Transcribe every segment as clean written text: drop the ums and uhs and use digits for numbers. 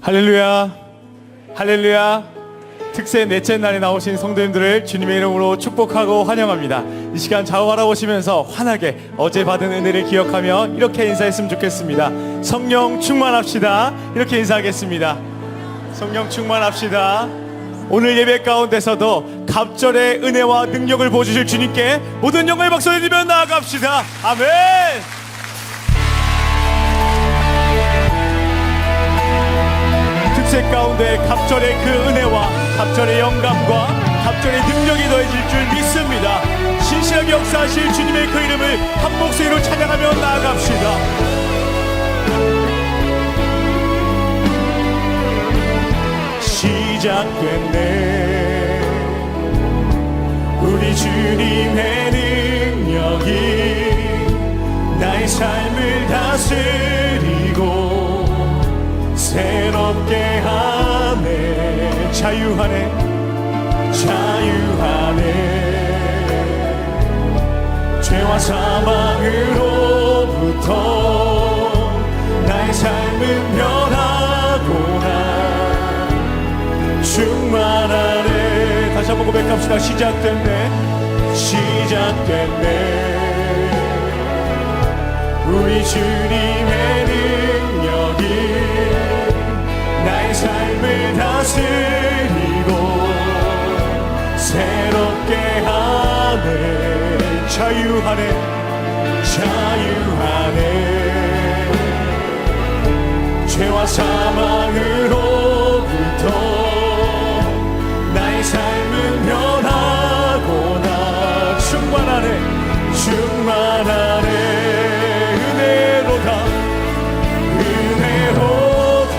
할렐루야, 할렐루야. 특세 넷째 날에 나오신 성도님들을 주님의 이름으로 축복하고 환영합니다. 이 시간 좌우 바라보시면서 환하게 어제 받은 은혜를 기억하며 이렇게 인사했으면 좋겠습니다. 성령 충만합시다. 이렇게 인사하겠습니다. 성령 충만합시다. 오늘 예배 가운데서도 갑절의 은혜와 능력을 보여주실 주님께 모든 영광의 박수를 드리며 나아갑시다. 아멘. 특세 가운데 갑절의 그 은혜와 갑절의 영감과 갑절의 능력이 더해질 줄 믿습니다. 신실하게 역사하실 주님의 그 이름을 한 목소리로 찬양하며 나아갑시다. 시작됐네. 우리 주님의 능력이 나의 삶을 다스리고 새롭게 하네. 자유하네, 자유하네. 죄와 사망으로부터 나의 삶은 변하구나. 충만하네. 다시 한번 고백합시다. 시작됐네, 시작됐네. 우리 주님의 능력이 나의 삶을 다스리고 새롭게 하네. 자유하네, 자유하네. 죄와 사망으로부터 나의 삶은 변하구나. 충만하네, 충만하네. 은혜로다, 은혜로다.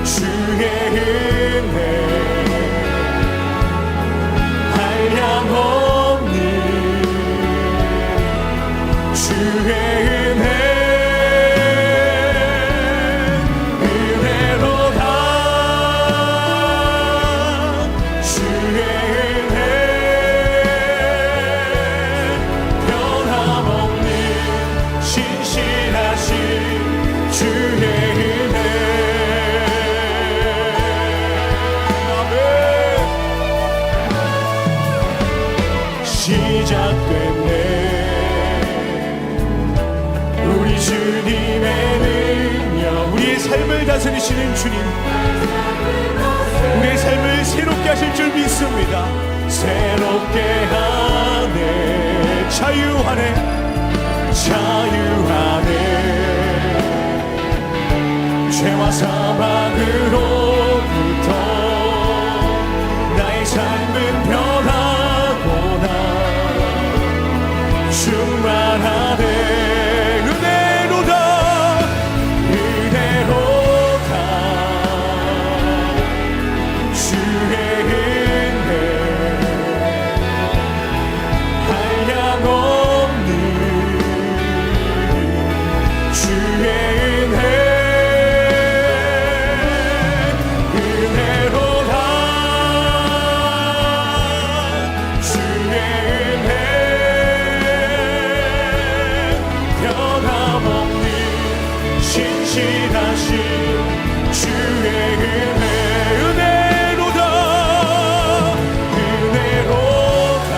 주의 은혜 한량없니. 주의 은혜 은혜로다. 주의 은혜 변함없니. 신실하신 주의 은혜. 아멘. 시작됐네. 우리 주님의 능력, 우리의 삶을 다스리시는 주님, 우리의 삶을 새롭게 하실 줄 믿습니다. 새롭게 하네. 자유하네, 자유하네. 죄와 사망으로부터 나의 삶은 변하구나. 충만하네. 은혜로다, 은혜로다. 주의 은혜 한량없니. 주의 은혜 은혜로다. 주의 은혜 변함없니. 신실하신 주의 은혜. 은혜로다, 은혜로다.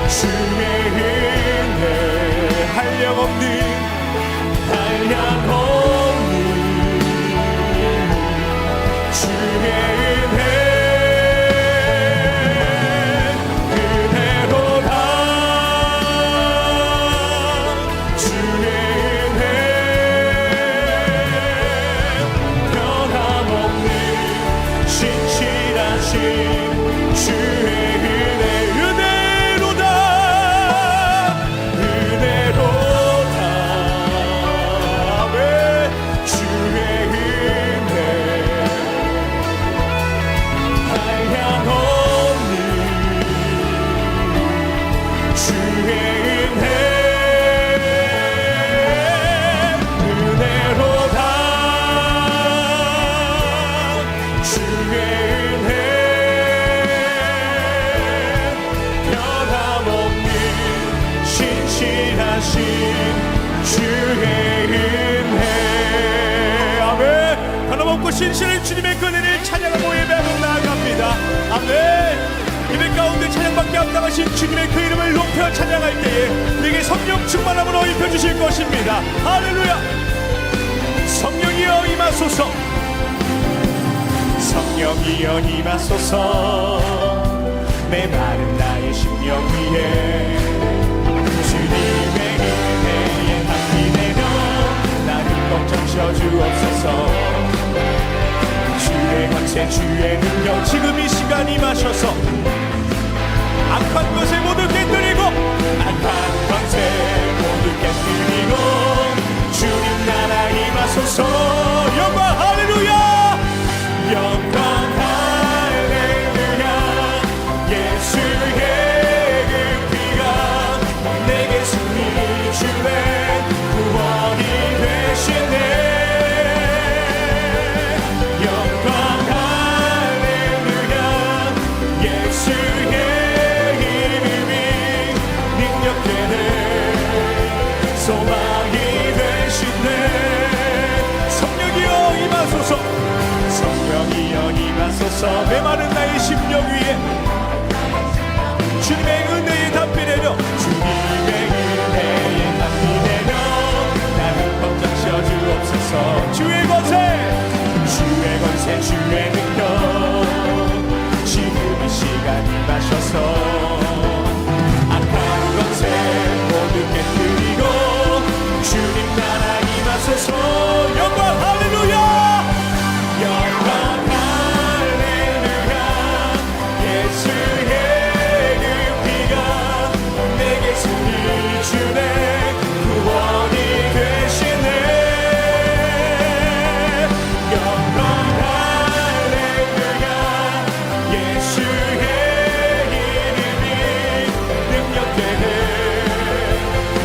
주의 은혜 한량없니, 한량없니. 주의 은혜 은혜로다. 주의 은혜 변함없니. 신실하신 주의 은혜. 은혜로다, 은혜로다. 아멘. 주의 은혜 한량없니. 주의 은혜 은혜로다. 주의 은혜 변함없니. 신실하신 주의 은혜. 아멘. 변함없고 신실한 주님의 그 은혜를 찬양하고 예배하며 나아갑니다. 아멘. 예배 가운데 찬양받게 합당하신 주님의 그 이름을 높여 찬양할 때에 내게 성령 충만함으로 입혀주실 것입니다. 할렐루야. 성령이여 임하소서. 성령이여 임하소서. 내 마른 나의 심령 위에 주님의 은혜에 담비 내려 나를 꼭 적셔주옵소서. 주의 권세 주의 능력 지금 이 시간 임하셔서 악한 것을 모두 깨뜨리고 악한 권세 모두 깨뜨리고 주님 나라 임하소서. 영광 할렐루야. 영광 할렐루야. 예수의 그 피가 내게 승리 주네 구원이 되시네. 소망이 되시네. 성령이여 임하소서. 성령이여 임하소서. 메마른 나의 심령 위에 주님의 은혜에 담비 내려 주님의 은혜에 담비 내려 나를 꽉 적셔주옵소서. 주의 권세 주의 능력 지금 이 시간 임하셔서 악한 권세 모두 깨뜨리고 주님 나라 임하소서. 영광 할렐루야. 영광 할렐루야. 예수의 그 피가 내게 승리 주네 구원이 되시네. 영광 할렐루야. 예수의 이름이 능력되네.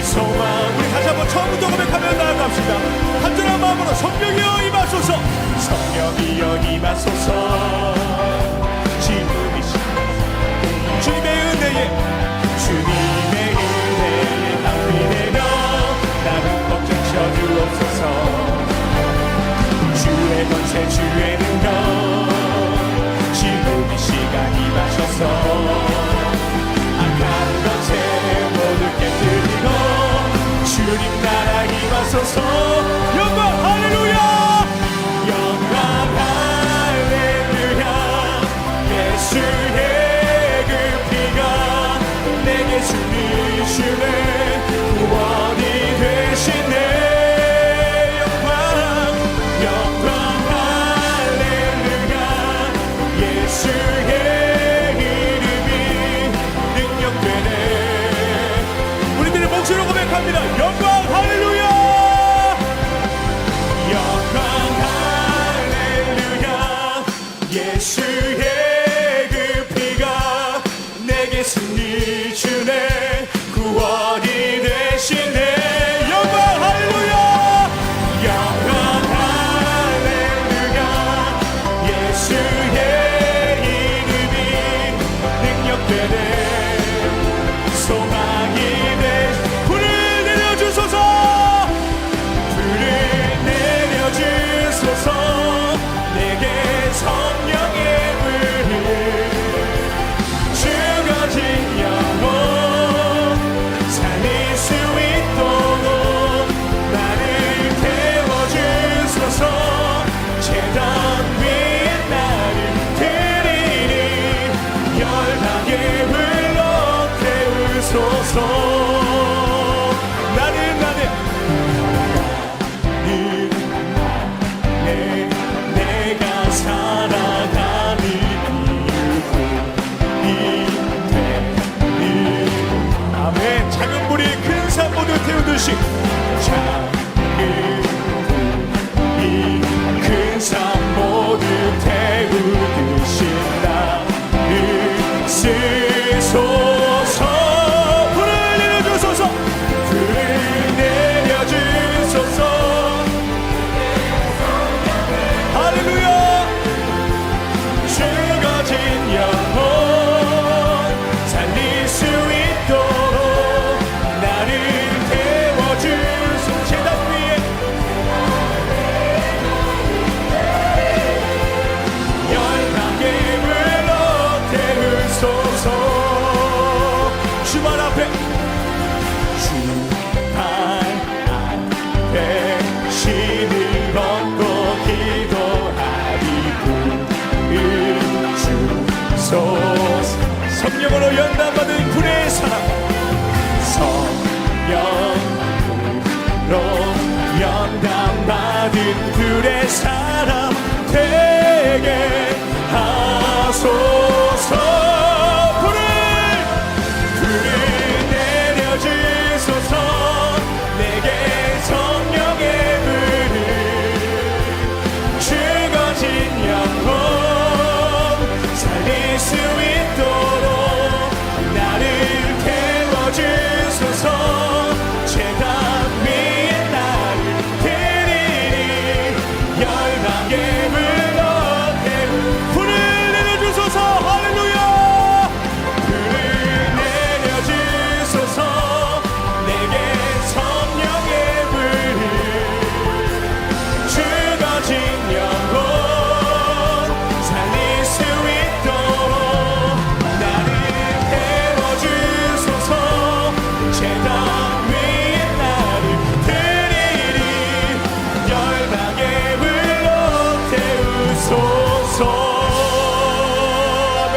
소망. 다시 한번 처음부터 고백하며 나아갑시다. 간절한 마음으로 성령이여 임하소서. 성령이여 임하소서. 지금 이 시간 주님의 은혜에 주님의 은혜에 담비 내려 나를 꼭 적셔주옵소서. 주의 권세 주의 능력 지금 이 시간 임하셔서 악한 권세 모두 깨뜨리고 주님 나라 임하소서. 영광 할렐루야. 영광 할렐루야. 예수의 그 피가 내게 승리 주네 구원이 되시네. 영광 할렐루야. 예수의 이름이 능력되네. 우리들의 목소리로 고백합니다. 영광 할렐루야. 영광 할렐루야. 예수의 그 피가 내게 승리 주네 구원이 되시네. 영광 할렐루야. 영광 할렐루야. 예수의 이름이 능력되네. 소망이 되 불을 내려주소서. 불을 내려주소서. 내게 성령의 불을 죽어진 영혼 살릴 수 있도록 나를 태워주소서. 제단 위에 나를 드리니 열방의 흘러 태우소서. 내가 살아가는 이유 아멘. 작은 불이 큰 산 모두 태우듯이 작은 불이 큰 산 모두 태우듯이 나를 쓰소서. 불을 대신을 얻고 기도하리. 주소서. 성령으로 연단받은 불의 사람, 성령으로 연단받은 불의 사람 되게 하소서. 불을 내려주소서. 내게 성령의 불을, 죽어진 영혼 살릴 수 있도록 나를 태워주소서. 제가 위에 나를 드리니 열방의 불로 태우. 불을 내려주소서. 할렐루야. 불을 내려주소서. 내게 성령의 불을, 죽어진 영혼 살릴 수 있도록 나를 태워주소서. 제단 위에 나를 드리리 열방의 불로 태우소서. 아멘.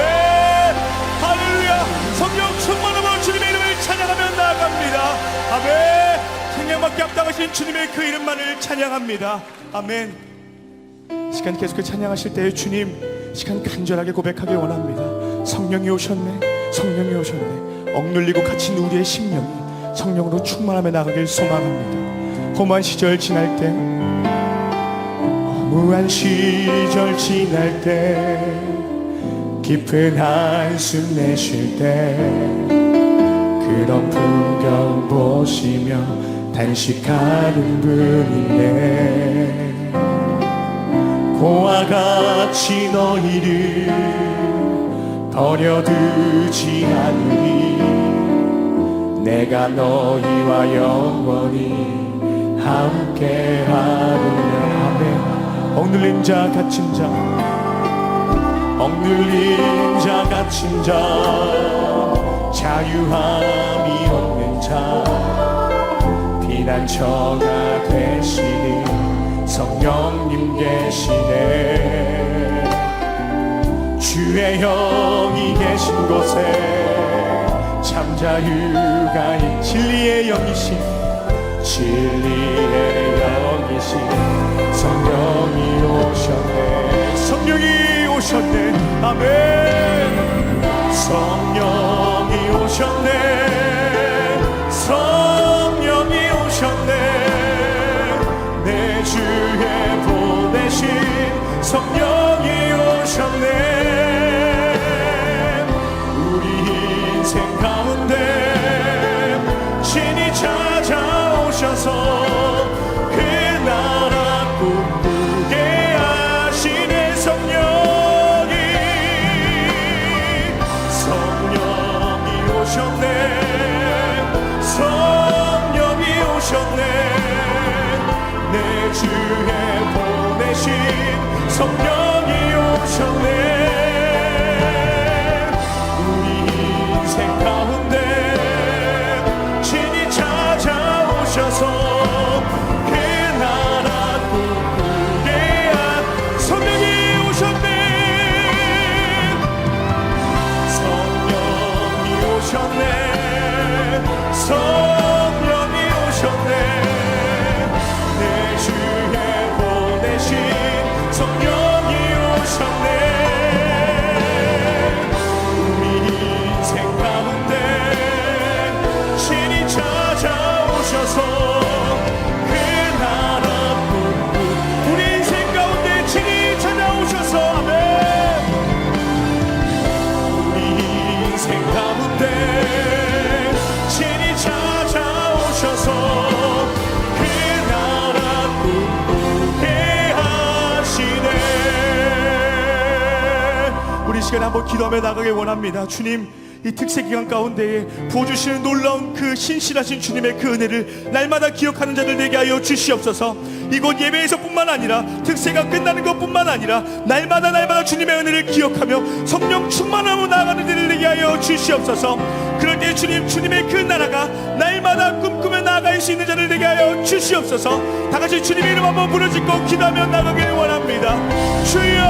할렐루야. 성령 충만함으로 주님의 이름을 찬양하며 나아갑니다. 아멘. 생명밖에 앞당하신 주님의 그 이름만을 찬양합니다. 아멘. 시간 계속해 찬양하실 때에 주님, 시간 간절하게 고백하기 원합니다. 성령이 오셨네, 성령이 오셨네. 억눌리고 갇힌 우리의 심령이 성령으로 충만함에 나가길 소망합니다. 허무한 시절 지날 때, 허무한 시절 지날 때, 깊은 한숨 내쉴 때, 그런 풍경 보시며 단식하는 분이네. 고와 같이 너희를 버려두지 않으리. 내가 너희와 영원히 함께하리라. 아멘. 억눌린 자 갇힌 자, 억눌린 자 갇힌 자, 자유함이 없는 자, 피난처가 되시니 성령님 계시네. 주의 영이 계신 곳에 참 자유가 있. 진리의 영이신, 진리의 영이신 성령이 오셨네. 성령이 오셨네. 아멘. 성령이 오셨네. 성령이 오셨네. 내 주에 보내신 성령이 오셨네. 우리 인생 가운데 신이 찾아오셔서 그 나라 꿈꾸게 하시네. 성령이 오셨네. 성령이 오셨네. 내 주에 보내신 성령이 오셨네. 우리 인생 가운데 신이 찾아오셔서 그 나라 꿈꾸게 한 성령이 오셨네. 성령이 오셨네. 성령이 오셨네. 내 주에 보내신 성령이 오셨네. 우리 인생 가운데 신이 찾아오셔서 그 나라 꿈꾸. 우리 인생 가운데 신이 찾아오셔서 아멘. 우리 인생 가운데 신이 찾아오셔서 그 나라 꿈꾸게 하시네. 우리 시간에 한번 기도하며 나가길 원합니다. 주님, 이 특세 기간 가운데에 부어주시는 놀라운 그 신실하신 주님의 그 은혜를 날마다 기억하는 자들 되게 하여 주시옵소서. 이곳 예배에서 뿐만 아니라 특세가 끝나는 것뿐만 아니라 날마다 주님의 은혜를 기억하며 성령 충만함으로 나아가는 자들 되게 하여 주시옵소서. 그럴 때 주님, 주님의 그 나라가 날마다 꿈 수 있는 자를 되게 하여 주시옵소서. 다 같이 주님의 이름 한번 부르짖고 기도하며 나가길 원합니다. 주여,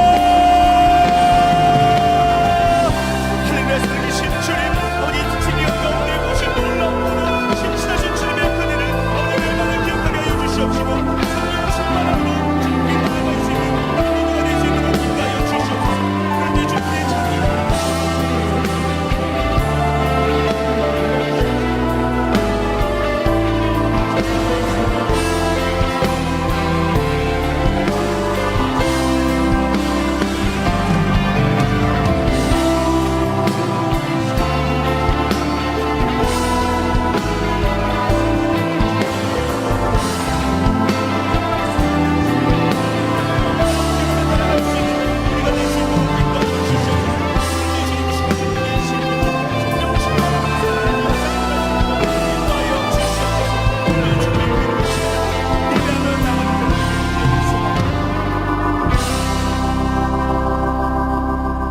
하늘에 살아계신 주님, 어디 특징이 가운데 모신 놀라운 신실하신 주님의 은혜를 오늘날마다 기억하게 하여 주시옵시고, 성령 충만함으로 주님께 나아갈 수 있는 모두가 될 수 있도록 인도하여 주시옵소서. 그런데 주님의 자비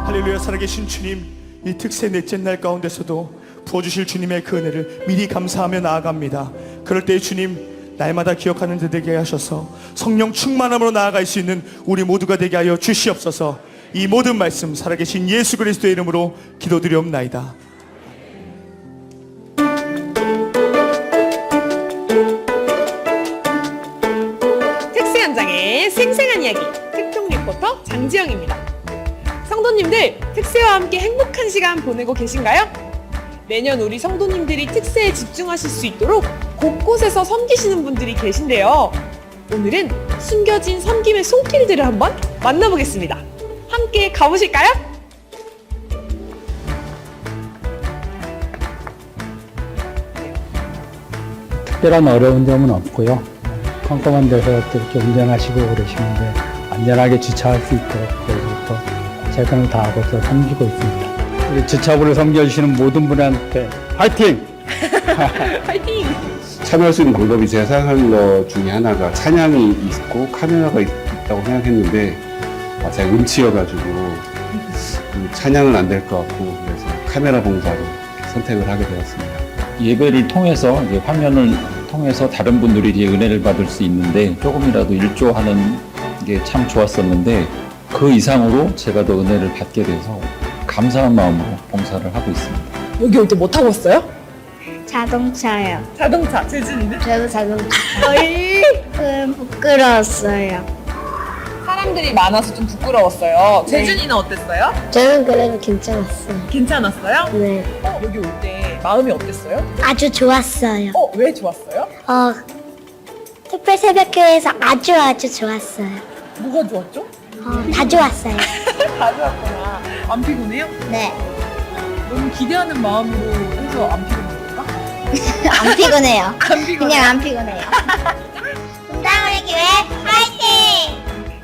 할렐루야. 살아계신 주님, 이 특세 넷째 날 가운데서도 부어주실 주님의 그 은혜를 미리 감사하며 나아갑니다. 그럴 때 주님, 날마다 기억하는 데 되게 하셔서 성령 충만함으로 나아갈 수 있는 우리 모두가 되게 하여 주시옵소서. 이 모든 말씀 살아계신 예수 그리스도의 이름으로 기도드리옵나이다. 특세 현장의 생생한 이야기, 특종 리포터 장지영입니다. 성도님들, 특세와 함께 행복한 시간 보내고 계신가요? 매년 우리 성도님들이 특세에 집중하실 수 있도록 곳곳에서 섬기시는 분들이 계신데요. 오늘은 숨겨진 섬김의 손길들을 한번 만나보겠습니다. 함께 가보실까요? 특별한 어려운 점은 없고요. 컴컴한 데서 또 이렇게 운전하시고 그러시는데 안전하게 주차할 수 있도록 저희부터 최선을 다하고 또 섬기고 있습니다. 우리 주차부를 섬겨주시는 모든 분한테 화이팅! 파이팅! 참여할 수 있는 방법이 제가 생각하는 것 중에 하나가 찬양이 있고 카메라가 있다고 생각했는데 제가 음치여가지고 찬양은 안 될 것 같고 그래서 카메라 봉사로 선택을 하게 되었습니다. 예배를 통해서 이제 화면을 통해서 다른 분들이 이제 은혜를 받을 수 있는데 조금이라도 일조하는 게 참 좋았었는데 그 이상으로 제가 더 은혜를 받게 돼서 감사한 마음으로 봉사를 하고 있습니다. 여기 올 때 뭐 타고 왔어요? 자동차요. 자동차, 재준이는? 저도 자동차. 얼큰 부끄러웠어요. 사람들이 많아서 좀 부끄러웠어요. 재준이는 어땠어요? 저는 그래도 괜찮았어요. 괜찮았어요? 네. 여기 올 때 마음이 어땠어요? 아주 좋았어요. 왜 좋았어요? 특별 새벽교회에서 아주 좋았어요. 뭐가 좋았죠? 다 좋았어요. 다 좋았구나. 안 피곤해요? 네. 너무 기대하는 마음으로 해서 안 피곤한 건가? 안 피곤해요. 안 피곤해. 그냥 안 피곤해요. 분당우리 교회 파이팅!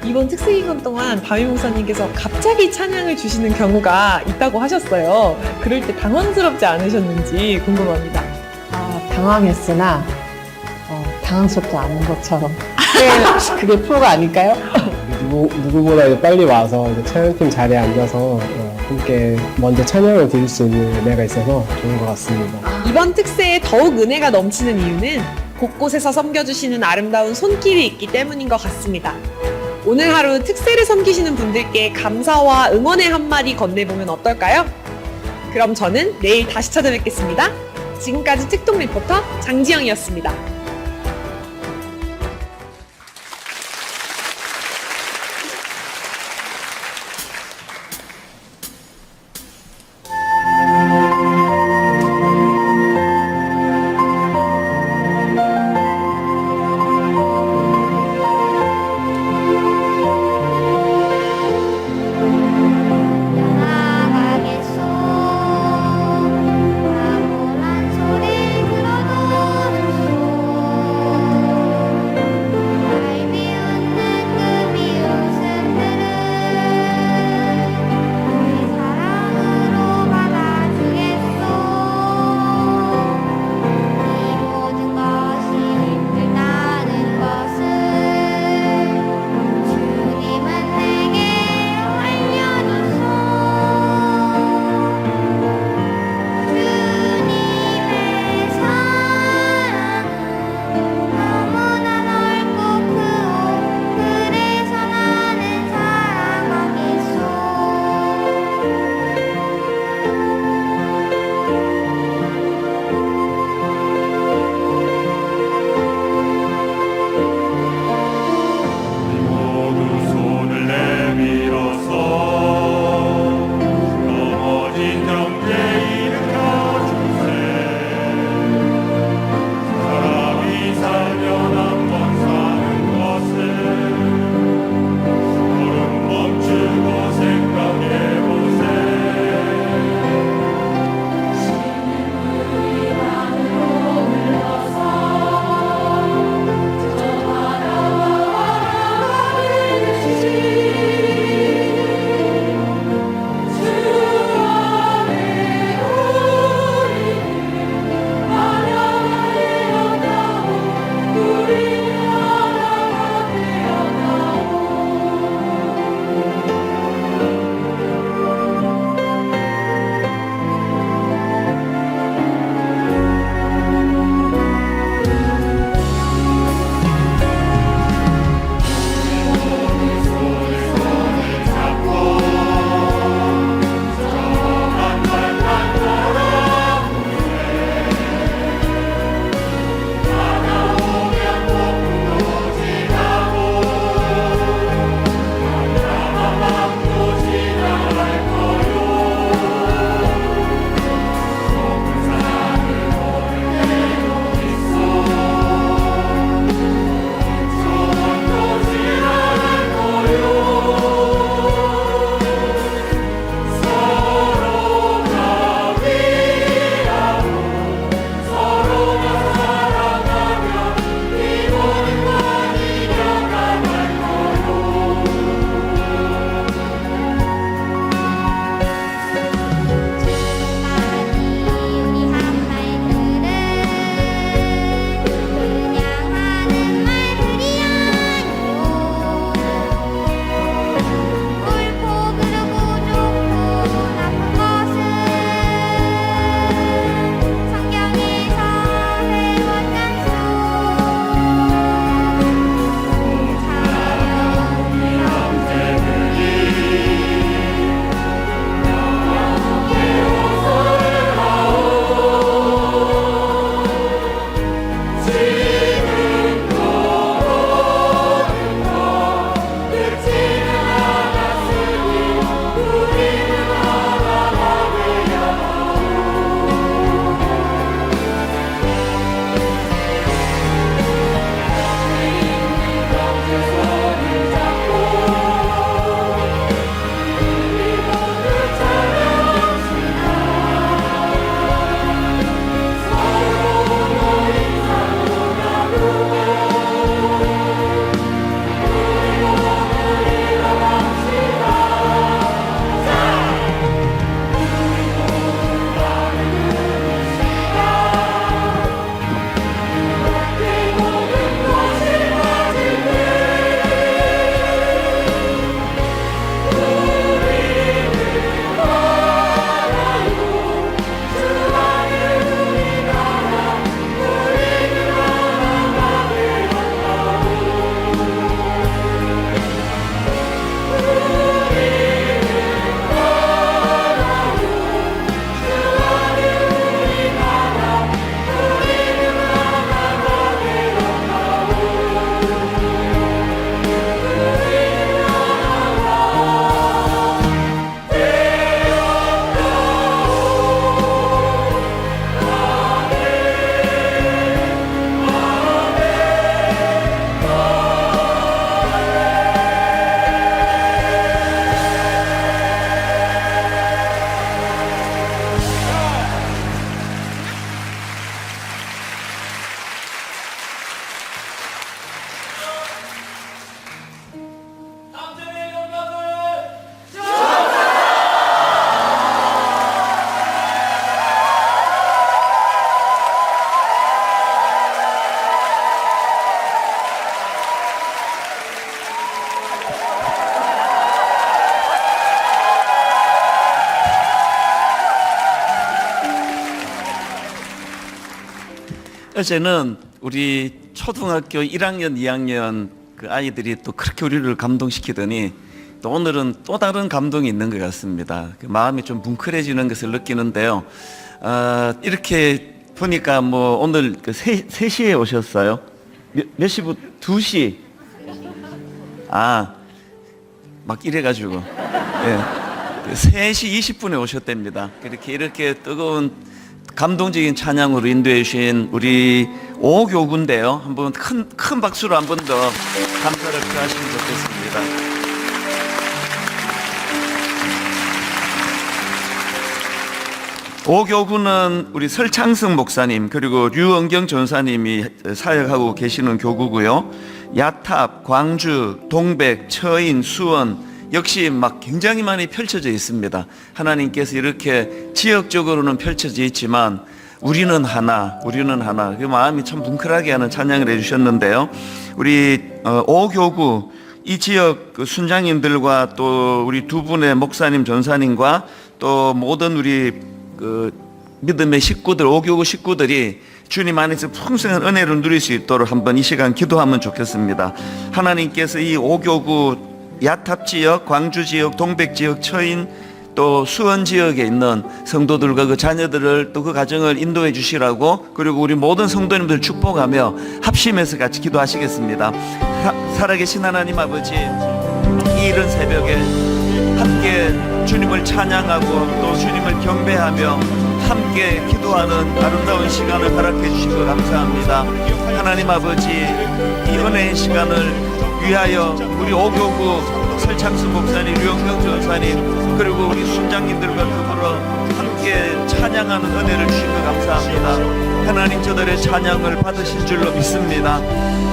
이번 특세 기간 동안 담임 목사님께서 갑자기 찬양을 주시는 경우가 있다고 하셨어요. 그럴 때 당황스럽지 않으셨는지 궁금합니다. 당황했으나 당황스럽지 않은 것처럼 그게 프로가 아닐까요? 누구보다 이제 빨리 와서 이제 찬양팀 자리에 앉아서 함께 먼저 찬양을 드릴 수 있는 은혜가 있어서 좋은 것 같습니다. 이번 특세에 더욱 은혜가 넘치는 이유는 곳곳에서 섬겨주시는 아름다운 손길이 있기 때문인 것 같습니다. 오늘 하루 특세를 섬기시는 분들께 감사와 응원의 한마디 건네보면 어떨까요? 그럼 저는 내일 다시 찾아뵙겠습니다. 지금까지 특동 리포터 장지영이었습니다. 어제는 우리 초등학교 1학년, 2학년 그 아이들이 또 그렇게 우리를 감동시키더니 또 오늘은 또 다른 감동이 있는 것 같습니다. 그 마음이 좀 뭉클해지는 것을 느끼는데요. 이렇게 보니까 뭐 오늘 그 3시에 오셨어요? 몇 시부터? 2시? 막 이래가지고. 예. 3시 20분에 오셨답니다. 이렇게 뜨거운 감동적인 찬양으로 인도해 주신 우리 오교구인데요. 한번 큰 박수로 한 번 더 감사를 표하시면 좋겠습니다. 오교구는 우리 설창승 목사님 그리고 류은경 전사님이 사역하고 계시는 교구고요. 야탑, 광주, 동백, 처인, 수원 역시 막 굉장히 많이 펼쳐져 있습니다. 하나님께서 이렇게 지역적으로는 펼쳐져 있지만 우리는 하나 그 마음이 참 뭉클하게 하는 찬양을 해주셨는데요. 우리 오교구 이 지역 그 순장님들과 또 우리 두 분의 목사님 전사님과 또 모든 우리 그 믿음의 식구들, 오교구 식구들이 주님 안에서 풍성한 은혜를 누릴 수 있도록 한번 이 시간 기도하면 좋겠습니다. 하나님께서 이 오교구 야탑 지역, 광주 지역, 동백 지역, 처인 또 수원 지역에 있는 성도들과 그 자녀들을 또 그 가정을 인도해 주시라고, 그리고 우리 모든 성도님들 축복하며 합심해서 같이 기도하시겠습니다. 살아계신 하나님 아버지, 이 이른 새벽에 함께 주님을 찬양하고 또 주님을 경배하며 함께 기도하는 아름다운 시간을 허락해 주시고 감사합니다. 하나님 아버지, 이 은혜의 시간을 위하여 우리 오교구 설창수 목사님, 류영경 전사님 그리고 우리 순장님들과 더불어 함께 찬양하는 은혜를 주시고 감사합니다. 하나님, 저들의 찬양을 받으실 줄로 믿습니다.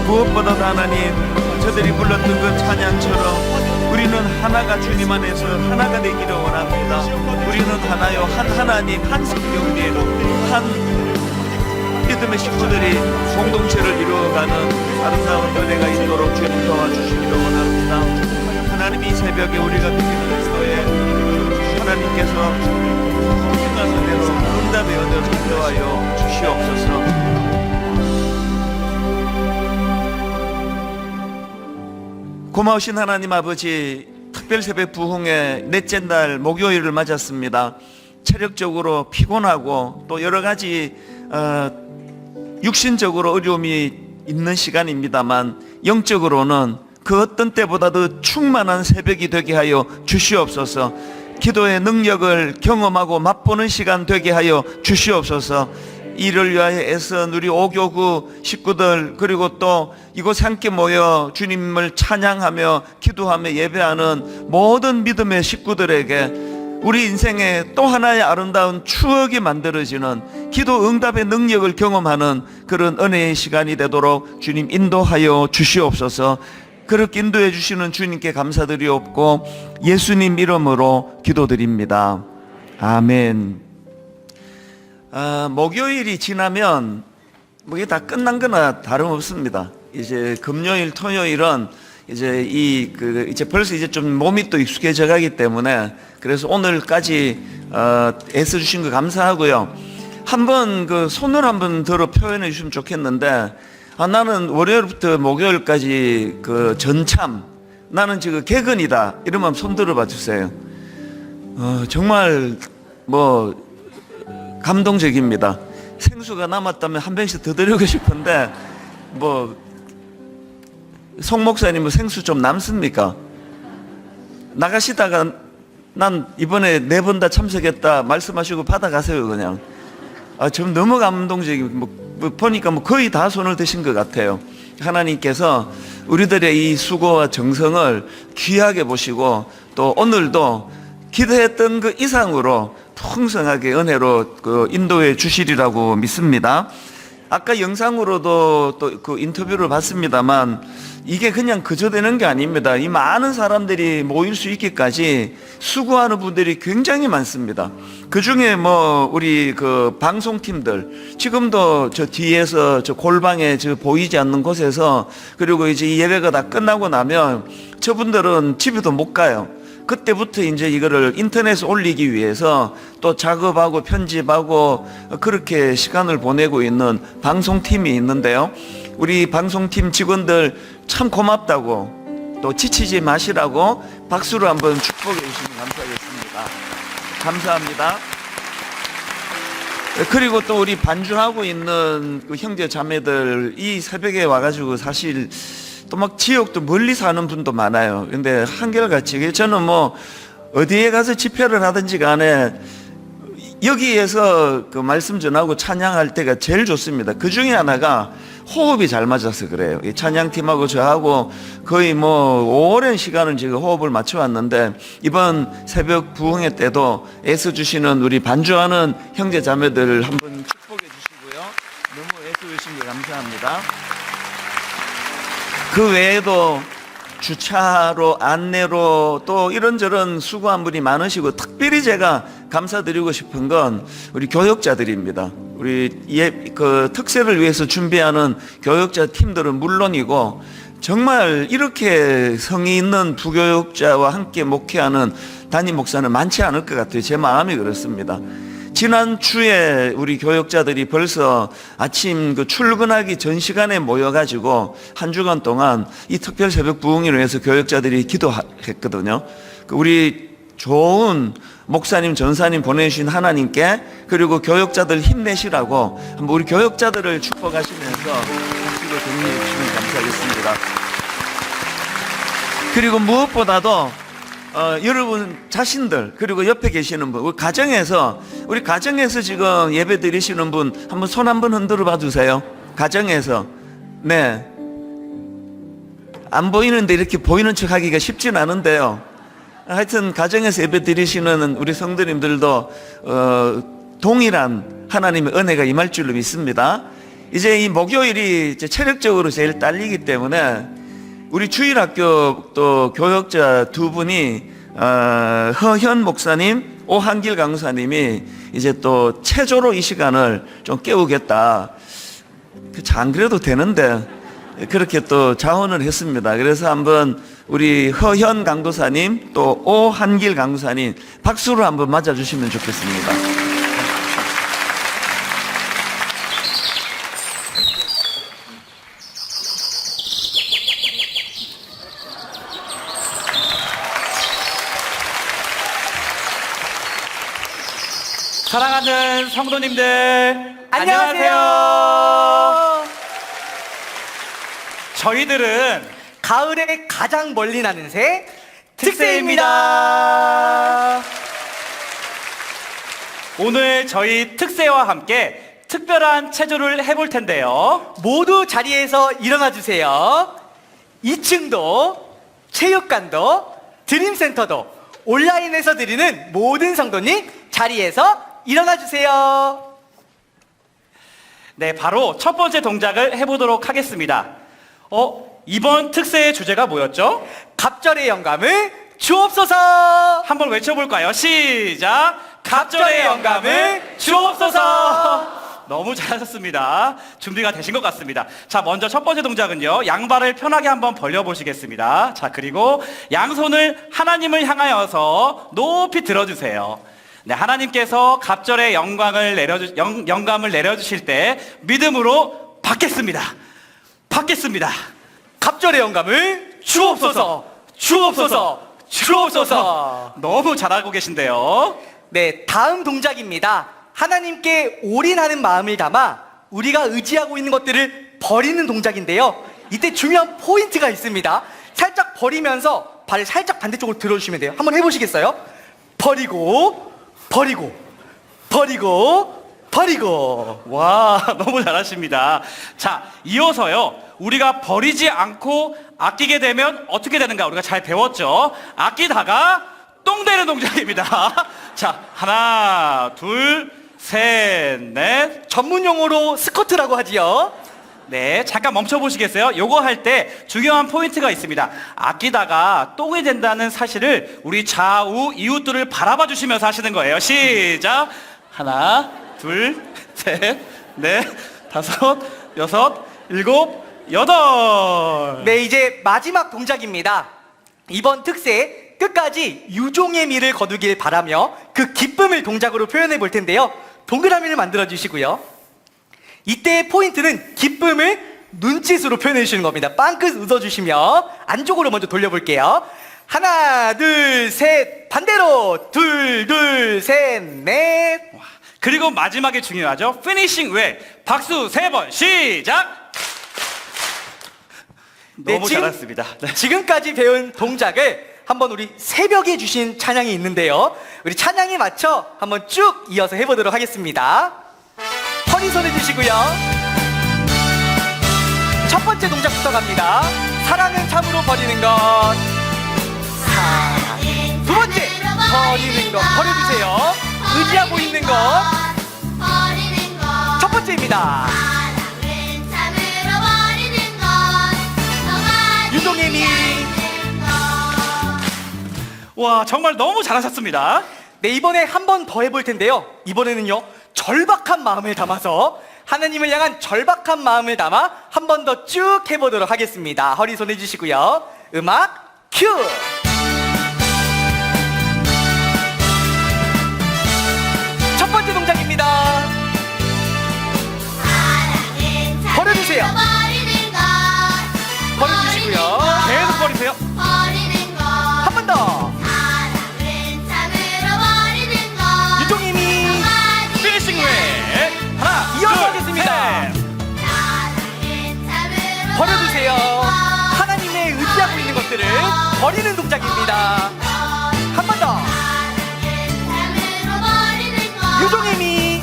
무엇보다도 하나님, 저들이 불렀던 그 찬양처럼 우리는 하나가 주님 안에서 하나가 되기를 원합니다. 우리는 하나요, 한 하나님, 한 성경님, 한 믿음의 식구들이 공동체를 이루어가는 아름다운 은혜가 있도록 주님 도와주시기를 원합니다. 하나님, 이 새벽에 우리가 드리는 기도에 하나님께서 풍성한 은혜로 응답의 은혜를 인도하여 주시옵소서. 고마우신 하나님 아버지, 특별 새벽 부흥의 넷째 날 목요일을 맞았습니다. 체력적으로 피곤하고 또 여러 가지 육신적으로 어려움이 있는 시간입니다만 영적으로는 그 어떤 때보다도 충만한 새벽이 되게 하여 주시옵소서. 기도의 능력을 경험하고 맛보는 시간 되게 하여 주시옵소서. 이를 위하여 애쓴 우리 오교구 식구들, 그리고 또 이곳에 함께 모여 주님을 찬양하며 기도하며 예배하는 모든 믿음의 식구들에게 우리 인생에 또 하나의 아름다운 추억이 만들어지는 기도 응답의 능력을 경험하는 그런 은혜의 시간이 되도록 주님 인도하여 주시옵소서. 그렇게 인도해 주시는 주님께 감사드리옵고 예수님 이름으로 기도드립니다. 아멘. 목요일이 지나면 뭐 이게 다 끝난 거나 다름없습니다. 이제 금요일, 토요일은 이제 이제 벌써 이제 좀 몸이 또 익숙해져 가기 때문에, 그래서 오늘까지 애써 주신 거 감사하고요. 한번 그 손을 한번 들어 표현해 주시면 좋겠는데, 나는 월요일부터 목요일까지 그 전참, 나는 지금 개근이다 이러면 손 들어봐 주세요. 정말 뭐 감동적입니다. 생수가 남았다면 한 병씩 더 드리고 싶은데, 뭐 송 목사님은 생수 좀 남습니까? 나가시다가 난 이번에 4번 다 참석했다 말씀하시고 받아가세요 그냥. 좀 너무 감동적이고 뭐 보니까 뭐 거의 다 손을 드신 것 같아요. 하나님께서 우리들의 이 수고와 정성을 귀하게 보시고 또 오늘도 기도했던 그 이상으로 풍성하게 은혜로 그 인도해 주시리라고 믿습니다. 아까 영상으로도 또 그 인터뷰를 봤습니다만 이게 그냥 그저 되는 게 아닙니다. 이 많은 사람들이 모일 수 있기까지 수고하는 분들이 굉장히 많습니다. 그 중에 뭐 우리 그 방송팀들, 지금도 저 뒤에서 저 골방에 저 보이지 않는 곳에서, 그리고 이제 이 예배가 다 끝나고 나면 저분들은 집에도 못 가요. 그때부터 이제 이거를 인터넷에 올리기 위해서 또 작업하고 편집하고 그렇게 시간을 보내고 있는 방송팀이 있는데요. 우리 방송팀 직원들 참 고맙다고 또 지치지 마시라고 박수로 한번 축복해 주시면 감사하겠습니다. 감사합니다. 그리고 또 우리 반주하고 있는 그 형제 자매들 이 새벽에 와가지고 사실 또 막 지역도 멀리 사는 분도 많아요. 근데 한결같이 저는 뭐 어디에 가서 집회를 하든지 간에 여기에서 그 말씀 전하고 찬양할 때가 제일 좋습니다. 그 중에 하나가 호흡이 잘 맞아서 그래요. 이 찬양팀하고 저하고 거의 뭐 오랜 시간을 지금 호흡을 맞춰왔는데 이번 새벽 부흥회 때도 애써주시는 우리 반주하는 형제 자매들 한번 축복해 주시고요. 너무 애써주신 게 감사합니다. 그 외에도 주차로 안내로 또 이런저런 수고한 분이 많으시고 특별히 제가 감사드리고 싶은 건 우리 교역자들입니다. 우리 그 특세를 위해서 준비하는 교역자 팀들은 물론이고 정말 이렇게 성의 있는 부교역자와 함께 목회하는 담임 목사는 많지 않을 것 같아요. 제 마음이 그렇습니다. 지난 주에 우리 교역자들이 벌써 아침 그 출근하기 전 시간에 모여가지고 한 주간 동안 이 특별 새벽 부흥회를 위해서 교역자들이 기도했거든요. 우리 좋은 목사님, 전사님 보내주신 하나님께 그리고 교역자들 힘내시라고 한번 우리 교역자들을 축복하시면서 박수로 격려해 주시면 감사하겠습니다. 그리고 무엇보다도 여러분 자신들 그리고 옆에 계시는 분 우리 가정에서 지금 예배 드리시는 분 한번 손 한번 흔들어 봐 주세요. 가정에서 네, 안 보이는데 이렇게 보이는 척 하기가 쉽진 않은데요. 하여튼 가정에서 예배 드리시는 우리 성도님들도 동일한 하나님의 은혜가 임할 줄로 믿습니다. 이제 이 목요일이 이제 체력적으로 제일 딸리기 때문에 우리 주일학교 또 교역자 두 분이 허현 목사님, 오한길 강사님이 이제 또 체조로 이 시간을 좀 깨우겠다. 안 그래도 되는데 그렇게 또 자원을 했습니다. 그래서 한번 우리 허현 강도사님 또 오한길 강도사님 박수로 한번 맞아주시면 좋겠습니다. 사랑하는 성도님들 안녕하세요. 저희들은 가을에 가장 멀리 나는 새 특세입니다. 오늘 저희 특세와 함께 특별한 체조를 해볼 텐데요. 모두 자리에서 일어나 주세요. 2층도 체육관도 드림센터도 온라인에서 드리는 모든 성도님 자리에서 일어나 주세요. 네, 바로 첫 번째 동작을 해보도록 하겠습니다. 이번 특세의 주제가 뭐였죠? 갑절의 영감을 주옵소서. 한번 외쳐볼까요? 시작! 갑절의 영감을 주옵소서. 너무 잘하셨습니다. 준비가 되신 것 같습니다. 자, 먼저 첫 번째 동작은요, 양발을 편하게 한번 벌려보시겠습니다. 자, 그리고 양손을 하나님을 향하여서 높이 들어주세요. 네, 하나님께서 갑절의 영감을 내려주실 때 믿음으로 받겠습니다. 받겠습니다. 갑절의 영감을 주옵소서. 주옵소서. 주옵소서. 너무 잘하고 계신데요. 네, 다음 동작입니다. 하나님께 올인하는 마음을 담아 우리가 의지하고 있는 것들을 버리는 동작인데요. 이때 중요한 포인트가 있습니다. 살짝 버리면서 발을 살짝 반대쪽으로 들어주시면 돼요. 한번 해보시겠어요? 버리고, 버리고, 버리고, 버리고. 와, 너무 잘하십니다. 자, 이어서요, 우리가 버리지 않고 아끼게 되면 어떻게 되는가 우리가 잘 배웠죠. 아끼다가 똥 되는 동작입니다. 자, 하나, 둘, 셋, 넷. 전문 용어로 스쿼트라고 하지요. 네, 잠깐 멈춰보시겠어요? 요거 할 때 중요한 포인트가 있습니다. 아끼다가 똥이 된다는 사실을 우리 좌우 이웃들을 바라봐 주시면서 하시는 거예요. 시작! 하나, 둘, 셋, 넷, 다섯, 여섯, 일곱, 여덟. 네, 이제 마지막 동작입니다. 이번 특세 끝까지 유종의 미를 거두길 바라며 그 기쁨을 동작으로 표현해 볼 텐데요. 동그라미를 만들어 주시고요. 이때의 포인트는 기쁨을 눈짓으로 표현해 주시는 겁니다. 빵긋 웃어주시며 안쪽으로 먼저 돌려볼게요. 하나, 둘, 셋, 반대로. 둘, 둘, 셋, 넷. 그리고 마지막에 중요하죠. 피니싱 왜 박수 3번 시작. 너무 잘했습니다. 네. 지금까지 배운 동작을 한번 우리 새벽에 주신 찬양이 있는데요. 우리 찬양에 맞춰 한번 쭉 이어서 해보도록 하겠습니다. 허리 손 해주시고요. 첫 번째 동작부터 갑니다. 사랑은 참으로 버리는 것. 두 번째, 버리는 것. 버려주세요. 의지하고 있는 것. 첫 번째입니다. 유종의 미. 와, 정말 너무 잘하셨습니다. 네, 이번에 한 번 더 해볼 텐데요. 이번에는요, 절박한 마음을 담아서 하나님을 향한 절박한 마음을 담아 한 번 더 쭉 해보도록 하겠습니다. 허리 손 해주시고요. 음악 큐! 첫 번째 동작입니다. 버려주세요. 버려주시고요. 계속 버리세요. 한 번 더. 유종님이 피니싱 왜 하나, 이어서 둘, 하겠습니다. 셋. 버려주세요. 하나님의 의지하고 있는 것들을 버리는 동작입니다. 한 번 더. 유종님이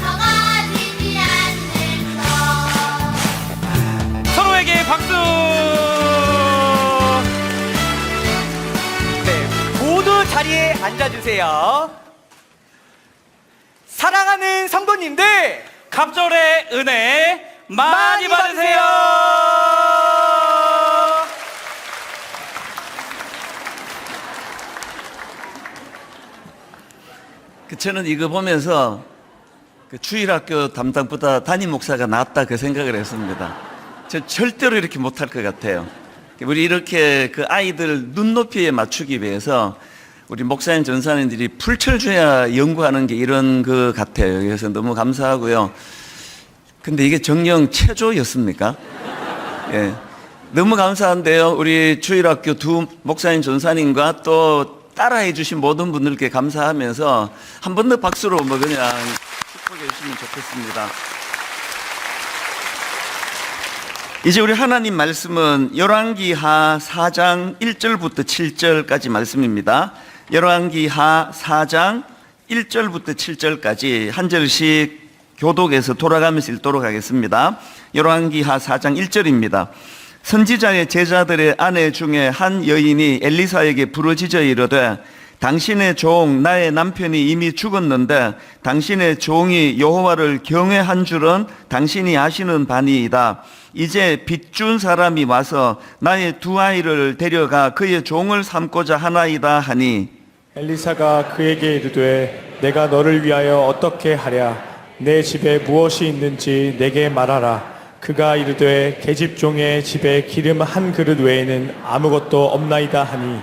서로에게 박수. 네, 모두 자리에 앉아주세요. 사랑하는 성도님들, 갑절의 은혜 많이 받으세요. 저는 이거 보면서 그 주일학교 담당보다 담임 목사가 낫다 그 생각을 했습니다. 저 절대로 이렇게 못할 것 같아요. 우리 이렇게 그 아이들 눈높이에 맞추기 위해서 우리 목사님 전사님들이 풀철줘야 연구하는 게 이런 것 같아요. 그래서 너무 감사하고요. 근데 이게 정령 체조였습니까? 예. 너무 감사한데요. 우리 주일학교 두 목사님 전사님과 또 따라해 주신 모든 분들께 감사하면서 한 번 더 박수로 뭐 그냥 축복해 주시면 좋겠습니다. 이제 우리 하나님 말씀은 열왕기하 4장 1절부터 7절까지 말씀입니다. 열왕기하 4장 1절부터 7절까지 한 절씩 교독해서 돌아가면서 읽도록 하겠습니다. 열왕기하 4장 1절입니다. 선지자의 제자들의 아내 중에 한 여인이 엘리사에게 부르짖어 이르되 당신의 종 나의 남편이 이미 죽었는데 당신의 종이 여호와를 경외한 줄은 당신이 아시는 바니이다. 이제 빚준 사람이 와서 나의 두 아이를 데려가 그의 종을 삼고자 하나이다 하니 엘리사가 그에게 이르되 내가 너를 위하여 어떻게 하랴 내 집에 무엇이 있는지 내게 말하라. 그가 이르되 계집종의 집에 기름 한 그릇 외에는 아무것도 없나이다 하니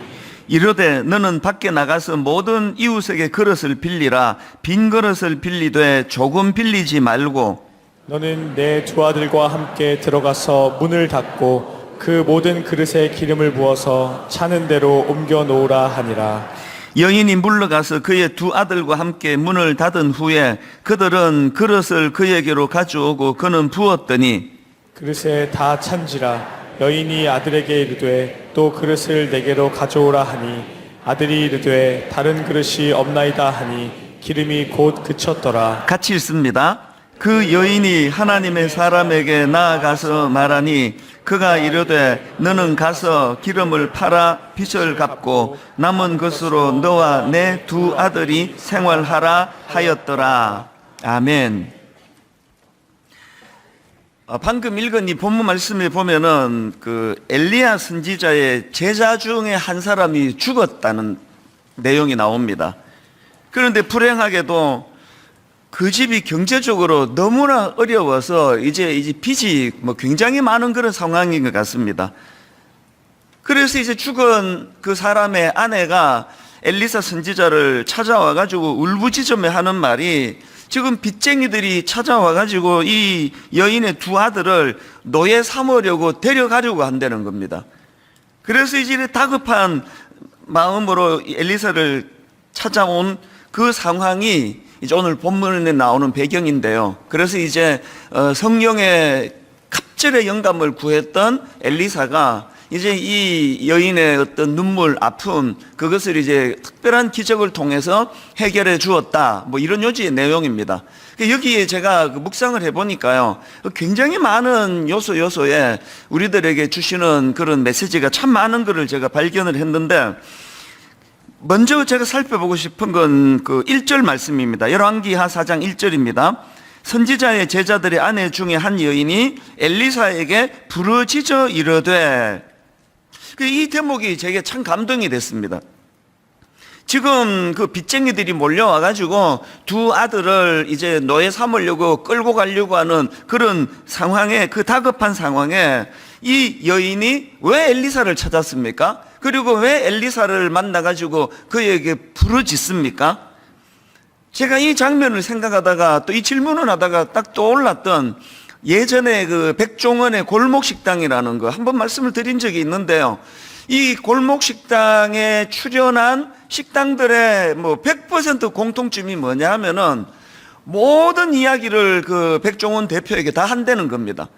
이르되 너는 밖에 나가서 모든 이웃에게 그릇을 빌리라. 빈 그릇을 빌리되 조금 빌리지 말고 너는 내 두 아들과 함께 들어가서 문을 닫고 그 모든 그릇에 기름을 부어서 차는 대로 옮겨 놓으라 하니라. 여인이 물러가서 그의 두 아들과 함께 문을 닫은 후에 그들은 그릇을 그에게로 가져오고 그는 부었더니 그릇에 다 찬지라. 여인이 아들에게 이르되 또 그릇을 내게로 가져오라 하니 아들이 이르되 다른 그릇이 없나이다 하니 기름이 곧 그쳤더라. 같이 읽습니다. 그 여인이 하나님의 사람에게 나아가서 말하니 그가 이르되 너는 가서 기름을 팔아 빚을 갚고 남은 것으로 너와 내 두 아들이 생활하라 하였더라. 아멘. 방금 읽은 이 본문 말씀에 보면은 그 엘리야 선지자의 제자 중에 한 사람이 죽었다는 내용이 나옵니다. 그런데 불행하게도 그 집이 경제적으로 너무나 어려워서 이제 빚이 뭐 굉장히 많은 그런 상황인 것 같습니다. 그래서 이제 죽은 그 사람의 아내가 엘리사 선지자를 찾아와 가지고 울부짖으며 하는 말이, 지금 빚쟁이들이 찾아와 가지고 이 여인의 두 아들을 노예 삼으려고 데려가려고 한다는 겁니다. 그래서 이제 다급한 마음으로 엘리사를 찾아온 그 상황이 이제 오늘 본문에 나오는 배경인데요. 그래서 이제 성령의 갑절의 영감을 구했던 엘리사가 이제 이 여인의 어떤 눈물, 아픔, 그것을 이제 특별한 기적을 통해서 해결해 주었다. 뭐 이런 요지의 내용입니다. 여기에 제가 묵상을 해보니까요, 굉장히 많은 요소에 우리들에게 주시는 그런 메시지가 참 많은 것을 제가 발견을 했는데, 먼저 제가 살펴보고 싶은 건 그 1절 말씀입니다. 열왕기하 4장 1절입니다. 선지자의 제자들의 아내 중에 한 여인이 엘리사에게 부르짖어 이르되, 이 대목이 제게 참 감동이 됐습니다. 지금 그 빚쟁이들이 몰려와가지고 두 아들을 이제 노예 삼으려고 끌고 가려고 하는 그런 상황에, 그 다급한 상황에 이 여인이 왜 엘리사를 찾았습니까? 그리고 왜 엘리사를 만나가지고 그에게 부르짖습니까? 제가 이 장면을 생각하다가 또 이 질문을 하다가 딱 떠올랐던, 예전에 그 백종원의 골목식당이라는 거 한번 말씀을 드린 적이 있는데요. 이 골목식당에 출연한 식당들의 뭐 100% 공통점이 뭐냐 하면은 모든 이야기를 그 백종원 대표에게 다 한다는 겁니다.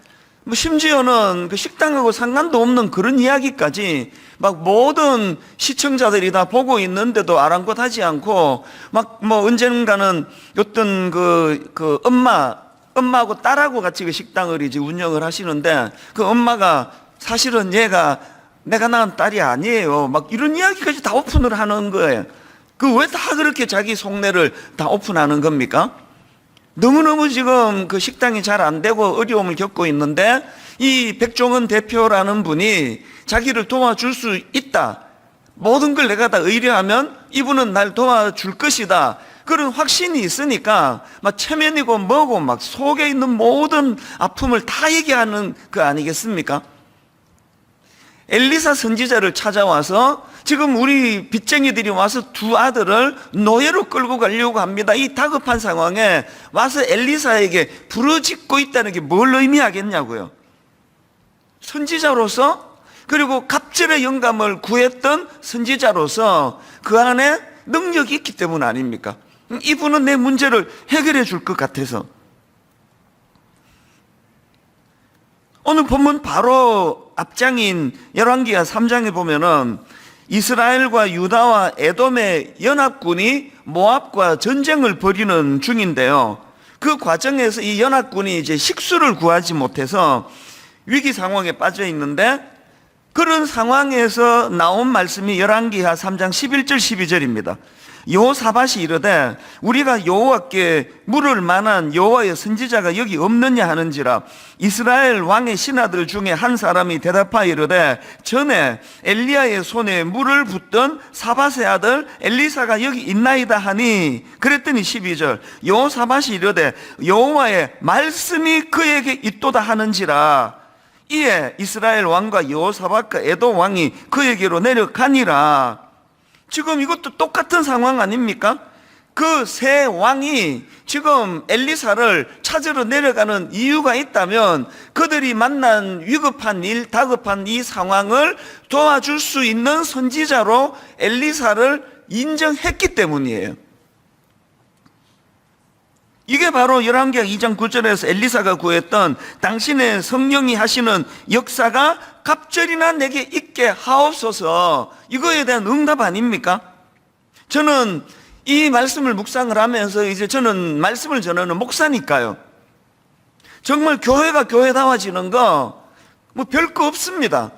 뭐 심지어는 그 식당하고 상관도 없는 그런 이야기까지 막 모든 시청자들이 다 보고 있는데도 아랑곳하지 않고 막 뭐 언젠가는 어떤 그 엄마하고 딸하고 같이 그 식당을 이제 운영을 하시는데, 그 엄마가 사실은 내가 낳은 딸이 아니에요. 막 이런 이야기까지 다 오픈을 하는 거예요. 그 왜 다 그렇게 자기 속내를 다 오픈하는 겁니까? 너무너무 지금 그 식당이 잘 안 되고 어려움을 겪고 있는데, 이 백종원 대표라는 분이 자기를 도와줄 수 있다, 모든 걸 내가 다 의뢰하면 이분은 날 도와줄 것이다, 그런 확신이 있으니까 막 체면이고 뭐고 막 속에 있는 모든 아픔을 다 얘기하는 거 아니겠습니까? 엘리사 선지자를 찾아와서 지금 우리 빚쟁이들이 와서 두 아들을 노예로 끌고 가려고 합니다. 이 다급한 상황에 와서 엘리사에게 부르짖고 있다는 게 뭘 의미하겠냐고요. 선지자로서, 그리고 갑절의 영감을 구했던 선지자로서 그 안에 능력이 있기 때문 아닙니까? 이분은 내 문제를 해결해 줄 것 같아서. 오늘 본문 바로 앞장인 열왕기하 3장에 보면은 이스라엘과 유다와 에돔의 연합군이 모압과 전쟁을 벌이는 중인데요. 그 과정에서 이 연합군이 이제 식수를 구하지 못해서 위기 상황에 빠져 있는데, 그런 상황에서 나온 말씀이 열왕기하 3장 11절 12절입니다. 여호사밧이 이르되 우리가 여호와께 물을 만한 여호와의 선지자가 여기 없느냐 하는지라, 이스라엘 왕의 신하들 중에 한 사람이 대답하여 이르되 전에 엘리야의 손에 물을 붓던 사밧의 아들 엘리사가 여기 있나이다 하니, 그랬더니 12절 여호사밧이 이르되 여호와의 말씀이 그에게 있도다 하는지라. 이에 이스라엘 왕과 여호사밧과 에돔 왕이 그에게로 내려가니라. 지금 이것도 똑같은 상황 아닙니까? 그 세 왕이 지금 엘리사를 찾으러 내려가는 이유가 있다면 그들이 만난 위급한 일, 다급한 이 상황을 도와줄 수 있는 선지자로 엘리사를 인정했기 때문이에요. 이게 바로 열왕기하 2장 9절에서 엘리사가 구했던 당신의 성령이 하시는 역사가 갑절이나 내게 있게 하옵소서, 이거에 대한 응답 아닙니까? 저는 이 말씀을 묵상을 하면서 이제 저는 말씀을 전하는 목사니까요. 정말 교회가 교회다워지는 거 뭐 별거 없습니다.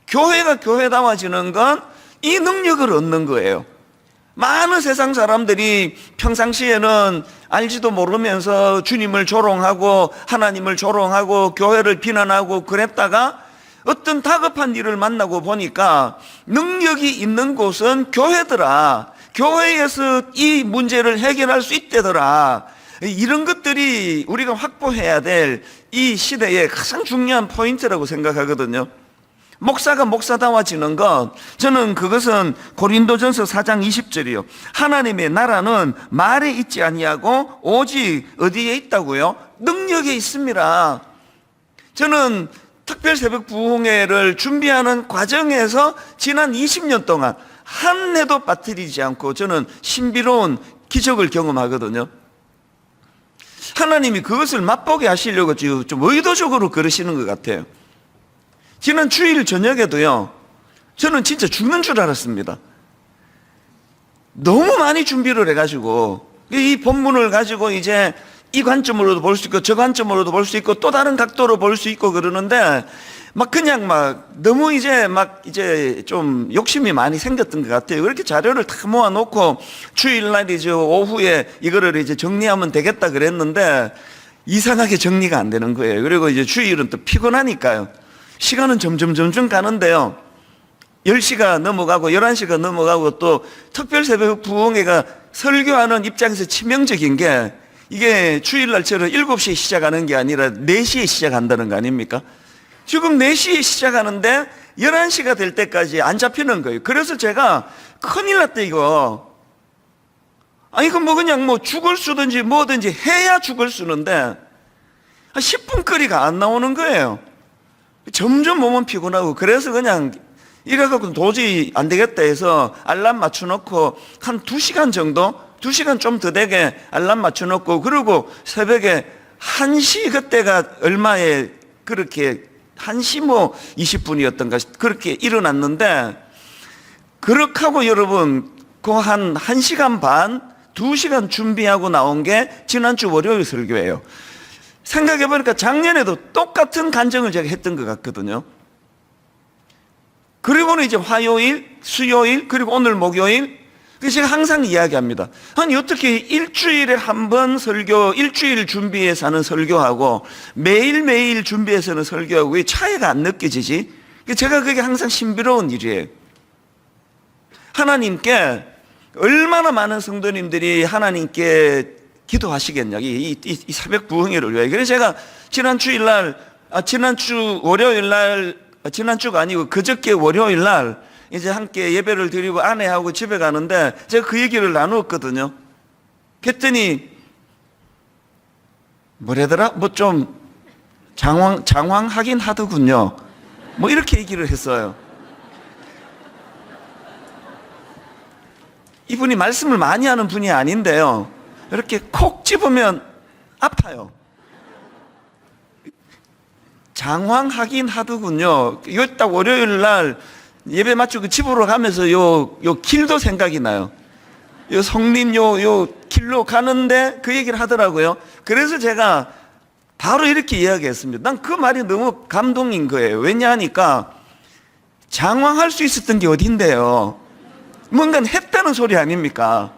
교회가 교회다워지는 건 이 능력을 얻는 거예요. 많은 세상 사람들이 평상시에는 알지도 모르면서 주님을 조롱하고 하나님을 조롱하고 교회를 비난하고 그랬다가 어떤 다급한 일을 만나고 보니까 능력이 있는 곳은 교회더라, 교회에서 이 문제를 해결할 수 있대더라. 이런 것들이 우리가 확보해야 될 이 시대의 가장 중요한 포인트라고 생각하거든요. 목사가 목사다워지는 것, 저는 그것은 고린도전서 4장 20절이요. 하나님의 나라는 말에 있지 아니하고 오직 어디에 있다고요? 능력에 있습니다. 저는 특별 새벽 부흥회를 준비하는 과정에서 지난 20년 동안 한 해도 빠뜨리지 않고 저는 신비로운 기적을 경험하거든요. 하나님이 그것을 맛보게 하시려고 좀 의도적으로 그러시는 것 같아요. 지난 주일 저녁에도요, 저는 진짜 죽는 줄 알았습니다. 너무 많이 준비를 해가지고, 이 본문을 가지고 이제 이 관점으로도 볼 수 있고, 저 관점으로도 볼 수 있고, 또 다른 각도로 볼 수 있고 그러는데, 너무 이제 좀 욕심이 많이 생겼던 것 같아요. 그렇게 자료를 다 모아놓고, 주일날 이제 오후에 이거를 이제 정리하면 되겠다 그랬는데, 이상하게 정리가 안 되는 거예요. 그리고 이제 주일은 또 피곤하니까요. 시간은 점점 가는데요. 10시가 넘어가고 11시가 넘어가고 또 특별 새벽 부흥회가 설교하는 입장에서 치명적인 게 이게 주일날처럼 7시에 시작하는 게 아니라 4시에 시작한다는 거 아닙니까? 지금 4시에 시작하는데 11시가 될 때까지 안 잡히는 거예요. 그래서 제가 큰일 났다 이거. 이거 그냥 죽을 수든지 뭐든지 해야 죽을 수는데 10분 거리가 안 나오는 거예요. 점점 몸은 피곤하고 그래서 그냥 이래갖고 도저히 안 되겠다 해서 알람 맞춰놓고 한 2시간 정도 2시간 좀 더 되게 알람 맞춰놓고 그리고 새벽에 1시 그때가 얼마에 그렇게 1시 20분이었던가 그렇게 일어났는데 그렇게 하고 여러분 그 한 1시간 반 2시간 준비하고 나온 게 지난주 월요일 설교예요. 생각해보니까 작년에도 똑같은 간증을 제가 했던 것 같거든요. 그리고는 이제 화요일, 수요일, 그리고 오늘 목요일. 그래서 제가 항상 이야기합니다. 아니, 어떻게 일주일에 한 번 설교, 일주일 준비해서 하는 설교하고 매일매일 준비해서 하는 설교하고 왜 차이가 안 느껴지지? 제가 그게 항상 신비로운 일이에요. 하나님께 얼마나 많은 성도님들이 하나님께 기도하시겠냐, 이 새벽 부흥회를 위해. 그래서 제가 지난주 월요일날, 지난주가 아니고 그저께 월요일날 이제 함께 예배를 드리고 아내하고 집에 가는데 제가 그 얘기를 나누었거든요. 그랬더니 뭐래더라? 좀 장황하긴 하더군요. 이렇게 얘기를 했어요. 이분이 말씀을 많이 하는 분이 아닌데요. 이렇게 콕 집으면 아파요. 장황하긴 하더군요. 이거 딱 월요일 날 예배 마치고 집으로 가면서 요 길도 생각이 나요. 요 성림 요 길로 가는데 그 얘기를 하더라고요. 그래서 제가 바로 이렇게 이야기했습니다. 난 그 말이 너무 감동인 거예요. 왜냐하니까 장황할 수 있었던 게 어딘데요. 뭔가 했다는 소리 아닙니까?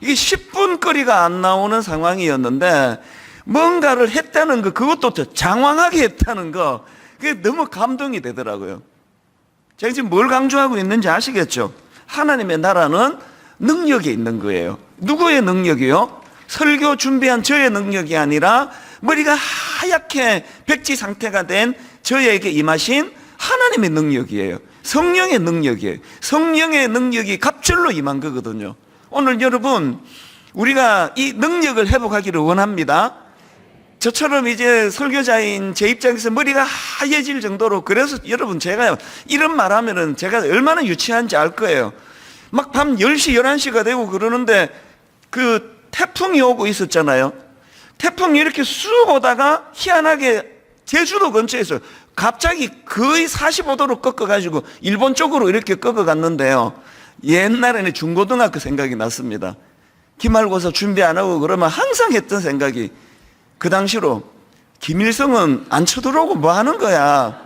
이게 10분 거리가 안 나오는 상황이었는데 뭔가를 했다는 거, 그것도 장황하게 했다는 거, 그게 너무 감동이 되더라고요. 제가 지금 뭘 강조하고 있는지 아시겠죠? 하나님의 나라는 능력에 있는 거예요. 누구의 능력이요? 설교 준비한 저의 능력이 아니라 머리가 하얗게 백지 상태가 된 저에게 임하신 하나님의 능력이에요. 성령의 능력이에요. 성령의 능력이 갑절로 임한 거거든요. 오늘 여러분, 우리가 이 능력을 회복하기를 원합니다. 저처럼 이제 설교자인 제 입장에서 머리가 하얘질 정도로, 그래서 여러분 제가 이런 말 하면은 제가 얼마나 유치한지 알 거예요. 막 밤 10시, 11시가 되고 그러는데 그 태풍이 오고 있었잖아요. 태풍이 이렇게 쑥 오다가 희한하게 제주도 근처에서 갑자기 거의 45도로 꺾어가지고 일본 쪽으로 이렇게 꺾어갔는데요. 옛날에는 중고등학교 생각이 났습니다. 기말고사 준비 안 하고 그러면 항상 했던 생각이, 그 당시로 김일성은 안 쳐들어오고 뭐 하는 거야.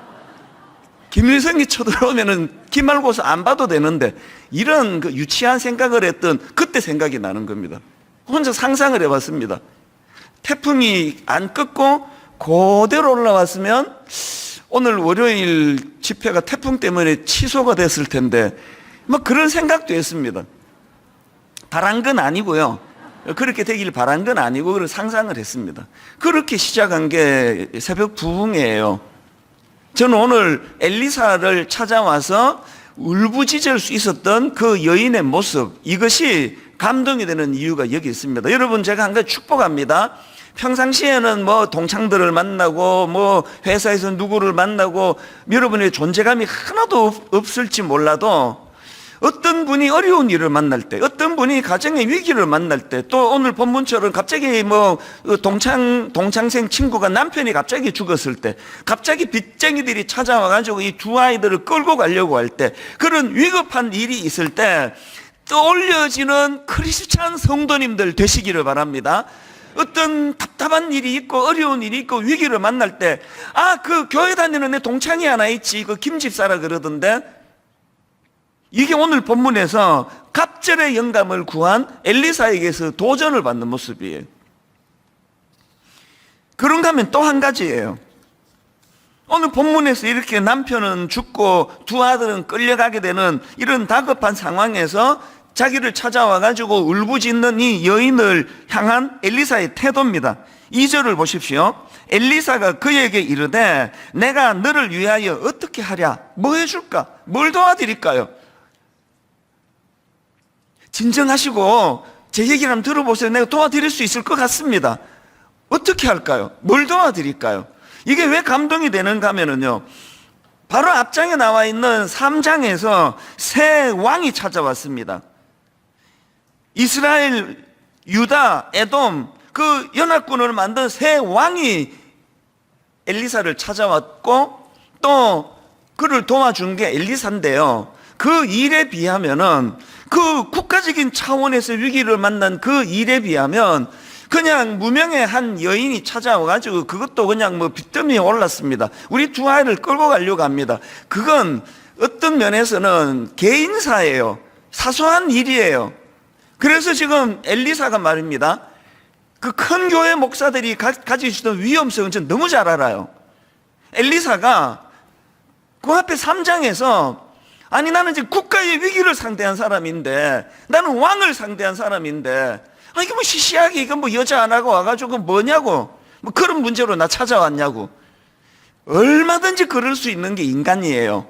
김일성이 쳐들어오면은 기말고사 안 봐도 되는데, 이런 그 유치한 생각을 했던 그때 생각이 나는 겁니다. 혼자 상상을 해봤습니다. 태풍이 안 꺾고 그대로 올라왔으면 오늘 월요일 집회가 태풍 때문에 취소가 됐을 텐데, 그런 생각도 했습니다. 바란 건 아니고요. 그렇게 되길 바란 건 아니고 그런 상상을 했습니다. 그렇게 시작한 게 새벽 부흥회예요. 저는 오늘 엘리사를 찾아와서 울부짖을 수 있었던 그 여인의 모습, 이것이 감동이 되는 이유가 여기 있습니다. 여러분, 제가 한 가지 축복합니다. 평상시에는 뭐 동창들을 만나고 뭐 회사에서 누구를 만나고 여러분의 존재감이 하나도 없을지 몰라도 어떤 분이 어려운 일을 만날 때, 어떤 분이 가정의 위기를 만날 때, 또 오늘 본문처럼 갑자기 뭐 동창생 친구가 남편이 갑자기 죽었을 때, 갑자기 빚쟁이들이 찾아와가지고 이 두 아이들을 끌고 가려고 할 때, 그런 위급한 일이 있을 때 떠올려지는 크리스찬 성도님들 되시기를 바랍니다. 어떤 답답한 일이 있고 어려운 일이 있고 위기를 만날 때, 아, 그 교회 다니는 내 동창이 하나 있지, 그 김집사라 그러던데, 이게 오늘 본문에서 갑절의 영감을 구한 엘리사에게서 도전을 받는 모습이에요. 그런가 하면 또 한 가지예요. 오늘 본문에서 이렇게 남편은 죽고 두 아들은 끌려가게 되는 이런 다급한 상황에서 자기를 찾아와가지고 울부짖는 이 여인을 향한 엘리사의 태도입니다. 2절을 보십시오. 엘리사가 그에게 이르되 내가 너를 위하여 어떻게 하랴? 뭐 해줄까? 뭘 도와드릴까요? 진정하시고 제 얘기를 한번 들어보세요. 내가 도와드릴 수 있을 것 같습니다. 어떻게 할까요? 뭘 도와드릴까요? 이게 왜 감동이 되는가 하면요, 바로 앞장에 나와 있는 3장에서 새 왕이 찾아왔습니다. 이스라엘, 유다, 에돔 그 연합군을 만든 새 왕이 엘리사를 찾아왔고 또 그를 도와준 게 엘리사인데요, 그 일에 비하면은, 그 국가적인 차원에서 위기를 만난 그 일에 비하면 그냥 무명의 한 여인이 찾아와가지고 그것도 그냥 뭐 빚더미에 올랐습니다. 우리 두 아이를 끌고 가려고 합니다. 그건 어떤 면에서는 개인사예요. 사소한 일이에요. 그래서 지금 엘리사가 말입니다, 그 큰 교회 목사들이 가지시던 위험성은 전 너무 잘 알아요. 엘리사가 그 앞에 3장에서 아니 나는 지금 국가의 위기를 상대한 사람인데, 나는 왕을 상대한 사람인데, 아 이게 뭐 시시하게 이건 뭐 여자 안 하고 와가지고 뭐냐고, 뭐 그런 문제로 나 찾아왔냐고. 얼마든지 그럴 수 있는 게 인간이에요.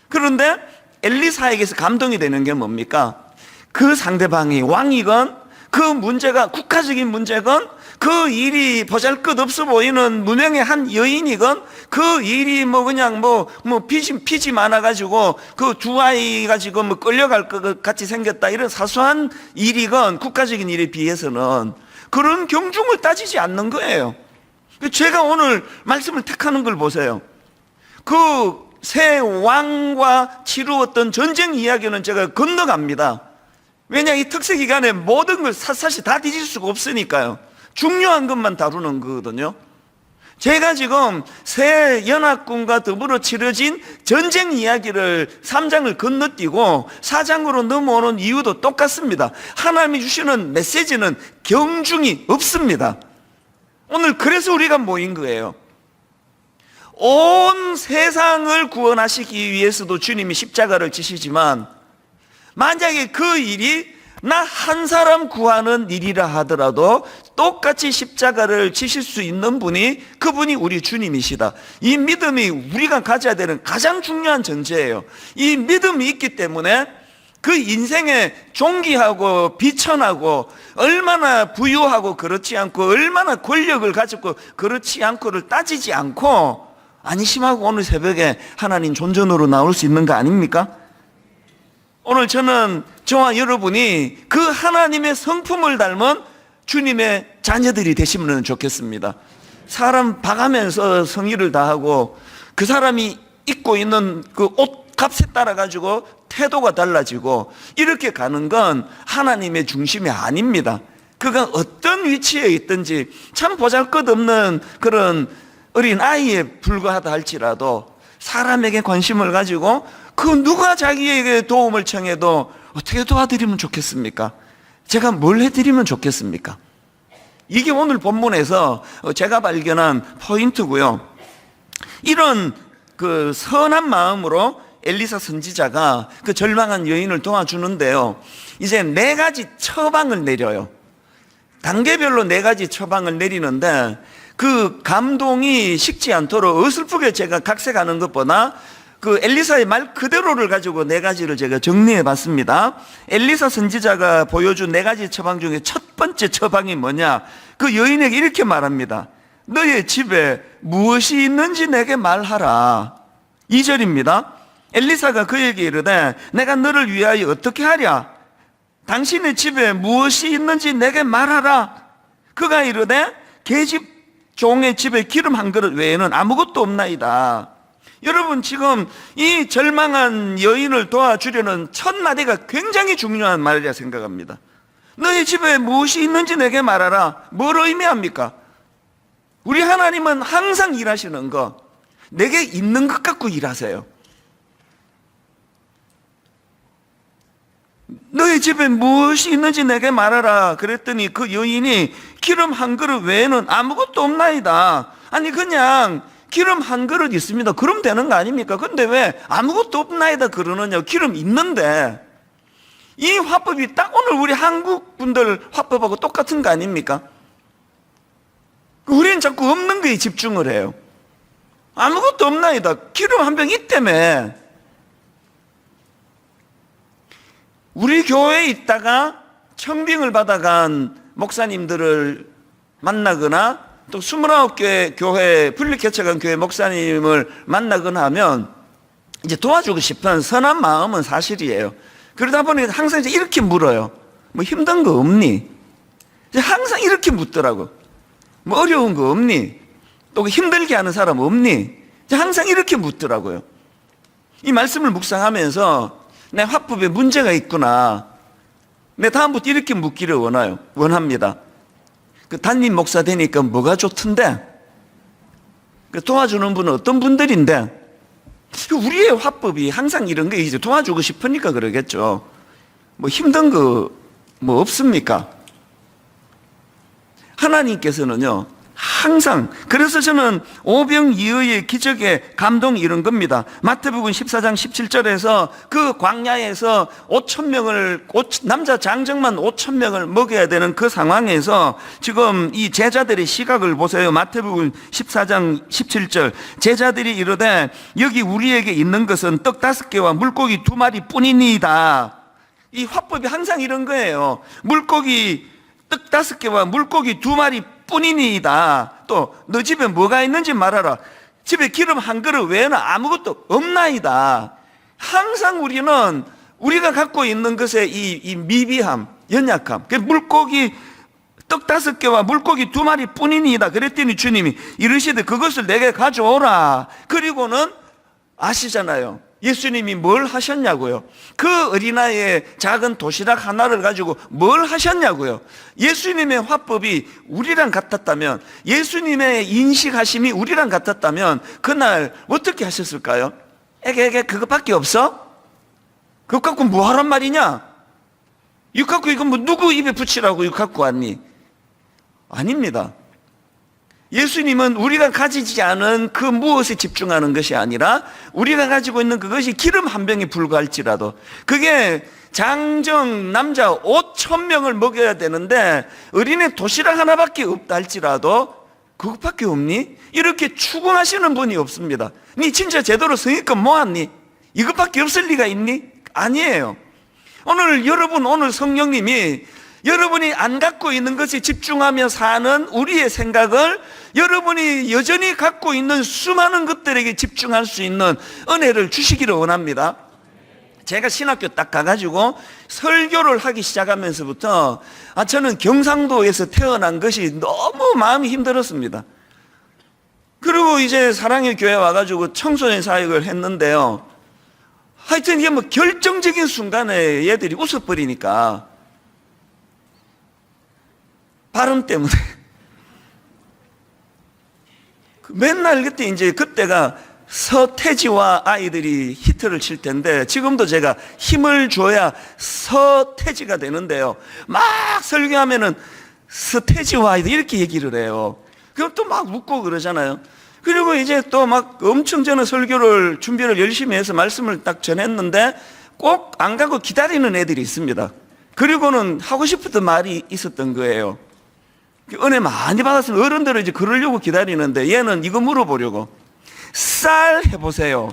그런데 엘리사에게서 감동이 되는 게 뭡니까? 그 상대방이 왕이건 그 문제가 국가적인 문제건 그 일이 보잘것없어 보이는 무명의 한 여인이건 그 일이 뭐 그냥 뭐 빚이 많아가지고 그 두 아이가 지금 뭐 끌려갈 것 같이 생겼다, 이런 사소한 일이건 국가적인 일에 비해서는 그런 경중을 따지지 않는 거예요. 제가 오늘 말씀을 택하는 걸 보세요. 그 새 왕과 치루었던 전쟁 이야기는 제가 건너갑니다. 왜냐, 이 특세 기간에 모든 걸 사실 다 뒤질 수가 없으니까요. 중요한 것만 다루는 거거든요. 제가 지금 새 연합군과 더불어 치러진 전쟁 이야기를 3장을 건너뛰고 4장으로 넘어오는 이유도 똑같습니다. 하나님이 주시는 메시지는 경중이 없습니다. 오늘 그래서 우리가 모인 거예요. 온 세상을 구원하시기 위해서도 주님이 십자가를 지시지만, 만약에 그 일이 나 한 사람 구하는 일이라 하더라도 똑같이 십자가를 지실 수 있는 분이, 그분이 우리 주님이시다. 이 믿음이 우리가 가져야 되는 가장 중요한 전제예요. 이 믿음이 있기 때문에 그 인생에 존귀하고 비천하고 얼마나 부유하고 그렇지 않고 얼마나 권력을 가졌고 그렇지 않고를 따지지 않고 안심하고 오늘 새벽에 하나님 존전으로 나올 수 있는 거 아닙니까? 오늘 저는 저와 여러분이 그 하나님의 성품을 닮은 주님의 자녀들이 되시면 좋겠습니다. 사람 봐가면서 성의를 다하고 그 사람이 입고 있는 그 옷값에 따라 가지고 태도가 달라지고 이렇게 가는 건 하나님의 중심이 아닙니다. 그가 어떤 위치에 있든지 참 보잘것없는 그런 어린 아이에 불과하다 할지라도 사람에게 관심을 가지고 그 누가 자기에게 도움을 청해도 어떻게 도와드리면 좋겠습니까? 제가 뭘 해드리면 좋겠습니까? 이게 오늘 본문에서 제가 발견한 포인트고요. 이런 그 선한 마음으로 엘리사 선지자가 그 절망한 여인을 도와주는데요, 이제 4가지 처방을 내려요. 단계별로 4가지 처방을 내리는데, 그 그 감동이 식지 않도록 어설프게 제가 각색하는 것보다 그 엘리사의 말 그대로를 가지고 네 가지를 제가 정리해 봤습니다. 엘리사 선지자가 보여준 네 가지 처방 중에 첫 번째 처방이 뭐냐? 그 여인에게 이렇게 말합니다. 너의 집에 무엇이 있는지 내게 말하라. 2절입니다. 엘리사가 그에게 이르되 내가 너를 위하여 어떻게 하랴? 당신의 집에 무엇이 있는지 내게 말하라. 그가 이르되 계집 종의 집에 기름 한 그릇 외에는 아무것도 없나이다. 여러분, 지금 이 절망한 여인을 도와주려는 첫 마디가 굉장히 중요한 말이라 생각합니다. 너희 집에 무엇이 있는지 내게 말하라. 뭘 의미합니까? 우리 하나님은 항상 일하시는 거, 내게 있는 것 갖고 일하세요. 너희 집에 무엇이 있는지 내게 말하라. 그랬더니 그 여인이 기름 한 그릇 외에는 아무것도 없나이다. 아니, 그냥 기름 한 그릇 있습니다. 그럼 되는 거 아닙니까? 근데 왜 아무것도 없나이다 그러느냐? 기름 있는데. 이 화법이 딱 오늘 우리 한국 분들 화법하고 똑같은 거 아닙니까? 우리는 자꾸 없는 거에 집중을 해요. 아무것도 없나이다. 기름 한 병 있다며. 우리 교회에 있다가 청빙을 받아간 목사님들을 만나거나 또 29개 교회, 분립개척한 교회 목사님을 만나거나 하면 이제 도와주고 싶은 선한 마음은 사실이에요. 그러다 보니 항상 이제 이렇게 물어요. 뭐 힘든 거 없니? 이제 항상 이렇게 묻더라고. 뭐 어려운 거 없니? 또 힘들게 하는 사람 없니? 이제 항상 이렇게 묻더라고요. 이 말씀을 묵상하면서 내 화법에 문제가 있구나. 내 다음부터 이렇게 묻기를 원합니다. 그 담임 목사 되니까 뭐가 좋던데? 그 도와주는 분은 어떤 분들인데? 우리의 화법이 항상 이런 게 이제 도와주고 싶으니까 그러겠죠. 뭐 힘든 거 뭐 없습니까? 하나님께서는요, 항상, 그래서 저는 오병이어의 기적의 감동이 이런 겁니다. 마태복음 14장 17절에서 그 광야에서 5,000명을, 남자 장정만 5,000명을 먹여야 되는 그 상황에서 지금 이 제자들의 시각을 보세요. 마태복음 14장 17절. 제자들이 이르되 여기 우리에게 있는 것은 떡 5개와 물고기 2마리 뿐이니이다. 이 화법이 항상 이런 거예요. 물고기 떡 5개와 물고기 2마리 뿐이니이다. 또 너 집에 뭐가 있는지 말하라. 집에 기름 한 그릇 외에는 아무것도 없나이다. 항상 우리는 우리가 갖고 있는 것의 이 미비함, 연약함, 물고기 떡 5개와 물고기 2마리 뿐이니이다. 그랬더니 주님이 이르시되 그것을 내게 가져오라. 그리고는 아시잖아요. 예수님이 뭘 하셨냐고요? 그 어린아이의 작은 도시락 하나를 가지고 뭘 하셨냐고요? 예수님의 화법이 우리랑 같았다면, 예수님의 인식하심이 우리랑 같았다면 그날 어떻게 하셨을까요? 에게 그것밖에 없어? 그거 갖고 뭐 하란 말이냐? 이거 갖고 이거 뭐 누구 입에 붙이라고 이거 갖고 왔니? 아닙니다. 예수님은 우리가 가지지 않은 그 무엇에 집중하는 것이 아니라 우리가 가지고 있는 그것이 기름 한 병에 불과할지라도, 그게 장정 남자 5,000명을 먹여야 되는데 어린애 도시락 하나밖에 없다 할지라도 그것밖에 없니? 이렇게 추궁하시는 분이 없습니다. 니 진짜 제대로 성의껏 모았니? 이것밖에 없을 리가 있니? 아니에요. 오늘 성령님이 여러분이 안 갖고 있는 것에 집중하며 사는 우리의 생각을 여러분이 여전히 갖고 있는 수많은 것들에게 집중할 수 있는 은혜를 주시기를 원합니다. 제가 신학교 딱 가가지고 설교를 하기 시작하면서부터 저는 경상도에서 태어난 것이 너무 마음이 힘들었습니다. 그리고 이제 사랑의 교회 와가지고 청소년 사역을 했는데요, 하여튼 이게 뭐 결정적인 순간에 얘들이 웃어버리니까 발음 때문에 맨날 그때가 서태지와 아이들이 히트를 칠 텐데, 지금도 제가 힘을 줘야 서태지가 되는데요, 막 설교하면은 서태지와 아이들 이렇게 얘기를 해요. 그럼 또 막 웃고 그러잖아요. 그리고 이제 또 막 엄청 저는 설교를 준비를 열심히 해서 말씀을 딱 전했는데 꼭 안 가고 기다리는 애들이 있습니다. 그리고는 하고 싶었던 말이 있었던 거예요. 은혜 많이 받았으면 어른들은 이제 그러려고 기다리는데 얘는 이거 물어보려고. 쌀 해보세요.